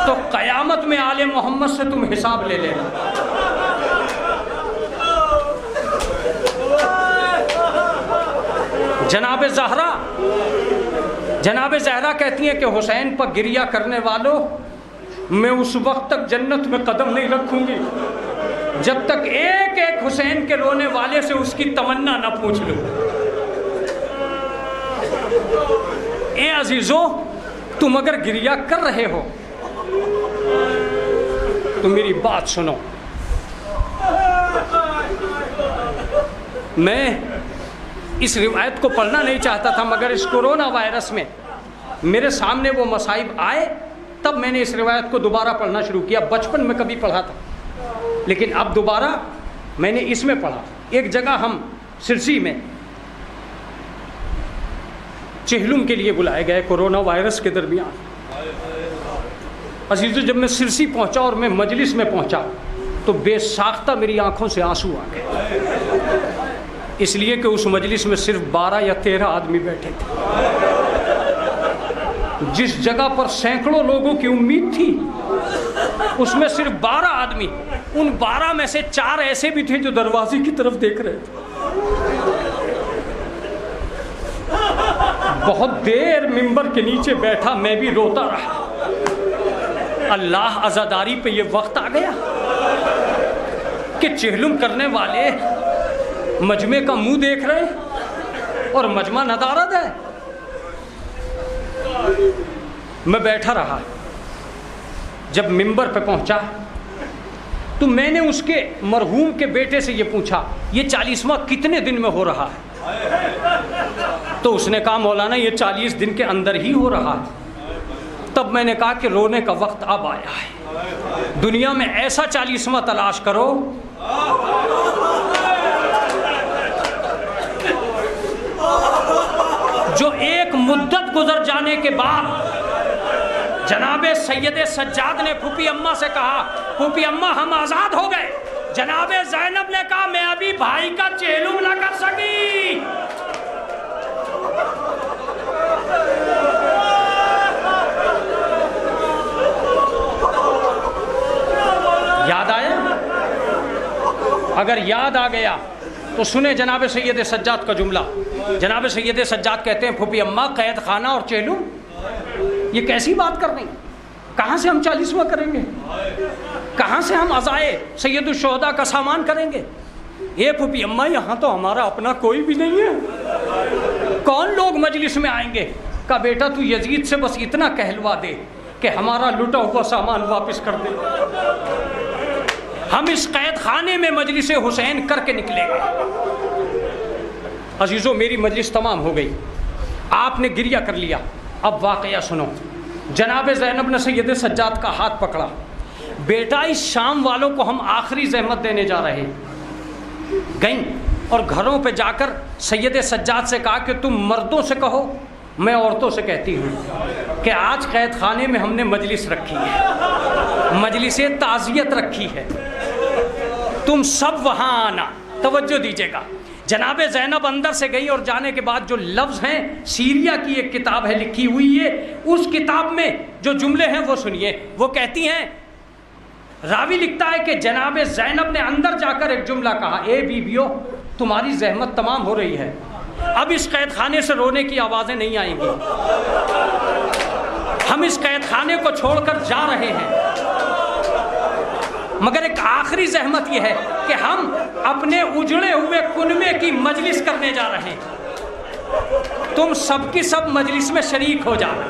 तो कयामत में आले मोहम्मद से तुम हिसाब ले लेना। जनाबे ज़हरा कहती हैं कि हुसैन पर गिरिया करने वालों, मैं उस वक्त तक जन्नत में कदम नहीं रखूंगी जब तक एक एक हुसैन के रोने वाले से उसकी तमन्ना न पूछ लूं। ए अजीजों, तुम अगर गिरिया कर रहे हो तो मेरी बात सुनो। मैं इस रिवायत को पढ़ना नहीं चाहता था, मगर इस कोरोना वायरस में मेरे सामने वो मसाइब आए तब मैंने इस रिवायत को दोबारा पढ़ना शुरू किया। बचपन में कभी पढ़ा था, लेकिन अब दोबारा मैंने इसमें पढ़ा। एक जगह हम सिरसी में चेहलुम के लिए बुलाए गए कोरोना वायरस के दरमियान। अजीज़ों, जब मैं सिरसी पहुंचा और मैं मजलिस में पहुंचा तो बेसाख्ता मेरी आंखों से आंसू आ गए, इसलिए कि उस मजलिस में सिर्फ 12 या 13 आदमी बैठे थे। जिस जगह पर सैकड़ों लोगों की उम्मीद थी उसमें सिर्फ 12 आदमी। उन 12 में से 4 ऐसे भी थे जो दरवाजे की तरफ देख रहे थे। बहुत देर मिंबर के नीचे बैठा मैं भी रोता रहा। अल्लाह अज़ादारी पे ये वक्त आ गया कि चेहलुम करने वाले मजमे का मुंह देख रहे और मजमा नदारद है। मैं बैठा रहा। जब मिंबर पे पहुंचा तो मैंने उसके मरहूम के बेटे से ये पूछा, ये 40वां कितने दिन में हो रहा है? तो उसने कहा, मौलाना ये 40 दिन के अंदर ही हो रहा है। तब मैंने कहा कि रोने का वक्त अब आया है। दुनिया में ऐसा 40वां तलाश करो जो एक मुद्दत गुजर जाने के बाद जनाबे सैयदे सज्जाद ने फूफी अम्मा से कहा, फूफी अम्मा हम आज़ाद हो गए। जनाबे ज़ैनब ने कहा, मैं अभी भाई का चेलुम ना कर सकी। याद आया? अगर याद आ गया तो सुने जनाबे सैयदे सज्जाद का जुमला। जनाबे सैयदे सज्जाद कहते हैं, फूफी अम्मा कैद खाना और चेलुम, ये कैसी बात कर रही? कहाँ से हम 40वां करेंगे? कहाँ से हम अज़ाए सैयदुश्शुहदा का सामान करेंगे? ये फूफी अम्मा, यहाँ तो हमारा अपना कोई भी नहीं है, कौन लोग मजलिस में आएंगे? का बेटा तू यजीद से बस इतना कहलवा दे कि हमारा लुटा हुआ सामान वापस कर दे, हम इस कैद खाने में मजलिस हुसैन करके निकलेंगे। अजीज़ों, मेरी मजलिस तमाम हो गई, आपने गिरिया कर लिया। अब वाक़या सुनो। जनाब ज़ैनब ने सैयद सज्जाद का हाथ पकड़ा, बेटा इस शाम वालों को हम आखिरी ज़हमत देने जा रहे। गईं और घरों पे जाकर सैयद सज्जाद से कहा कि तुम मर्दों से कहो, मैं औरतों से कहती हूँ कि आज कैद खाने में हमने मजलिस रखी है, मजलिस ताज़ियत रखी है, तुम सब वहाँ आना, तवज्जो दीजिएगा। जनाब ज़ैनब अंदर से गई और जाने के बाद जो लफ्ज़ हैं, सीरिया की एक किताब है लिखी हुई है, उस किताब में जो जुमले हैं वो सुनिए। वो कहती हैं, रावी लिखता है कि जनाब ज़ैनब ने अंदर जाकर एक जुमला कहा, ए बीबियों तुम्हारी ज़हमत तमाम हो रही है, अब इस कैद खाने से रोने की आवाज़ें नहीं आएंगी, हम इस कैद खाने को छोड़कर जा रहे हैं, मगर एक आखिरी ज़हमत यह है कि हम अपने उजड़े हुए कुनबे की मजलिस करने जा रहे हैं, तुम सबकी सब मजलिस में शरीक हो जाना,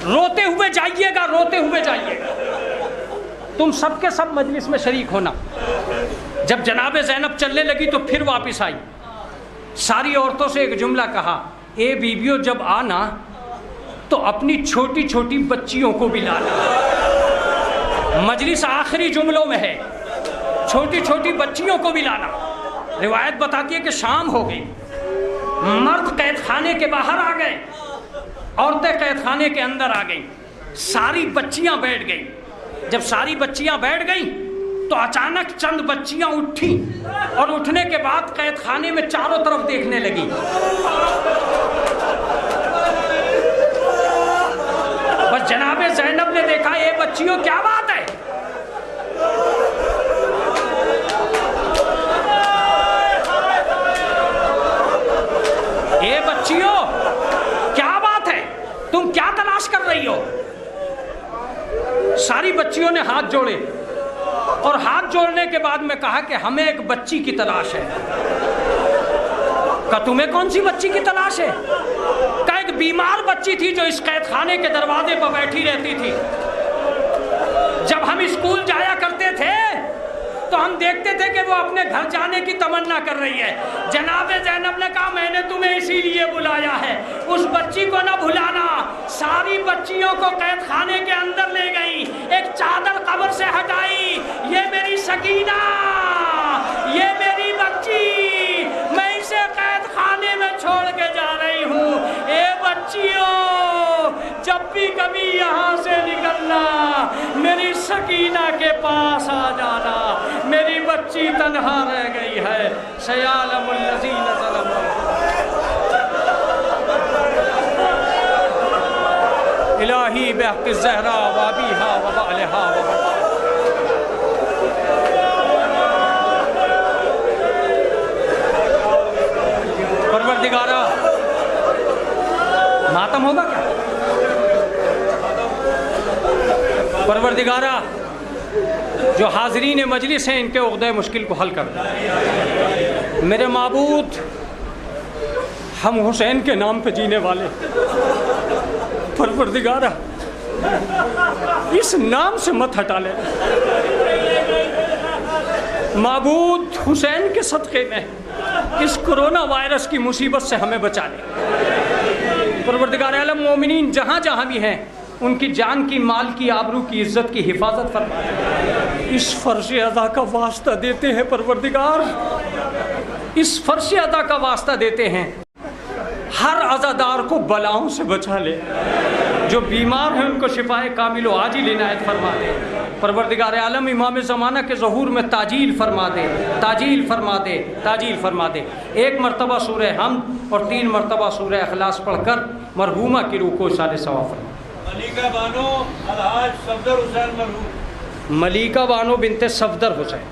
रोते हुए जाइएगा, रोते हुए जाइएगा, तुम सबके सब मजलिस में शरीक होना। जब जनाब ज़ैनब चलने लगी तो फिर वापस आई, सारी औरतों से एक जुमला कहा, ए बीबियों जब आना तो अपनी छोटी छोटी बच्चियों को भी लाना। मजलिस आखिरी जुमलों में है, छोटी छोटी बच्चियों को भी लाना। रिवायत बताती है कि शाम हो गई, मर्द कैद खाने के बाहर आ गए, औरतें कैद खाने के अंदर आ गईं, सारी बच्चियां बैठ गईं। जब सारी बच्चियां बैठ गईं तो अचानक चंद बच्चियां उठी और उठने के बाद कैद खाने में चारों तरफ देखने लगी। बस जनाब ज़ैनब ने देखा, ये बच्चियों क्या बात है? ये बच्चियों क्या बात है, तुम क्या तलाश कर रही हो? सारी बच्चियों ने हाथ जोड़े और हाथ जोड़ने के बाद में कहा कि हमें एक बच्ची की तलाश है। का तुम्हें कौन सी बच्ची की तलाश है? का एक बीमार बच्ची थी जो इस कैद खाने के दरवाजे पर बैठी रहती थी। जब हम स्कूल जाया करते थे तो हम देखते थे कि वो अपने घर जाने की तमन्ना कर रही है। जनाब ज़ैनब ने कहा, मैंने तुम्हें इसीलिए बुलाया है, उस बच्ची को न भुलाना। सारी बच्चियों को कैद खाने के अंदर ले गई, एक चादर कब्र से हटाई, ये मेरी सकीना, ये मेरी बच्ची, मैं इसे कैद खाने में छोड़ के जा रही हूँ। ए बच्चियों, जब भी कभी यहाँ से निकलना मेरी सकीना के पास आ जाना, मेरी बच्ची तन्हा रह गई है। सयालमुल लज़ीना ज़लमू। इलाही बिहक़्क़ि ज़हरा व अबीहा व बालिहा व परवरदिगारा, मातम होगा क्या? परवरदिगारा, जो हाज़रीन मजलिस हैं इनके उक़्दे मुश्किल को हल कर। मेरे माबूद, हम हुसैन के नाम पे जीने वाले, परवरदिगारा इस नाम से मत हटा ले। माबूद हुसैन के सदक़े में इस कोरोना वायरस की मुसीबत से हमें बचा ले। परवरदिगार आलम मोमिनीन जहाँ जहाँ भी हैं उनकी जान की, माल की, आबरू की, इज़्ज़त की हिफाजत फरमा। इस फ़र्ज़ अदा का वास्ता देते हैं परवरदिगार, इस फ़र्ज़ अदा का वास्ता देते हैं, हर अज़ादार को बलाओं से बचा ले। जो बीमार हैं उनको शिफाए कामिल व आजिल इनायत फरमा दे। परवरदिगार आलम इमाम ज़माना के ज़हूर में ताजील फरमा दे, ताजील फरमा दे, ताजील फरमा दे। एक मरतबा सूरह हमद और 3 मरतबा सूरह इखलास पढ़कर मरहूमा की रूह को इसाले सवाब फरमा। मलिका बानो अलहाज सफदर हुसैन मरहूम, मलिका बानो बिनते सफदर हुसैन।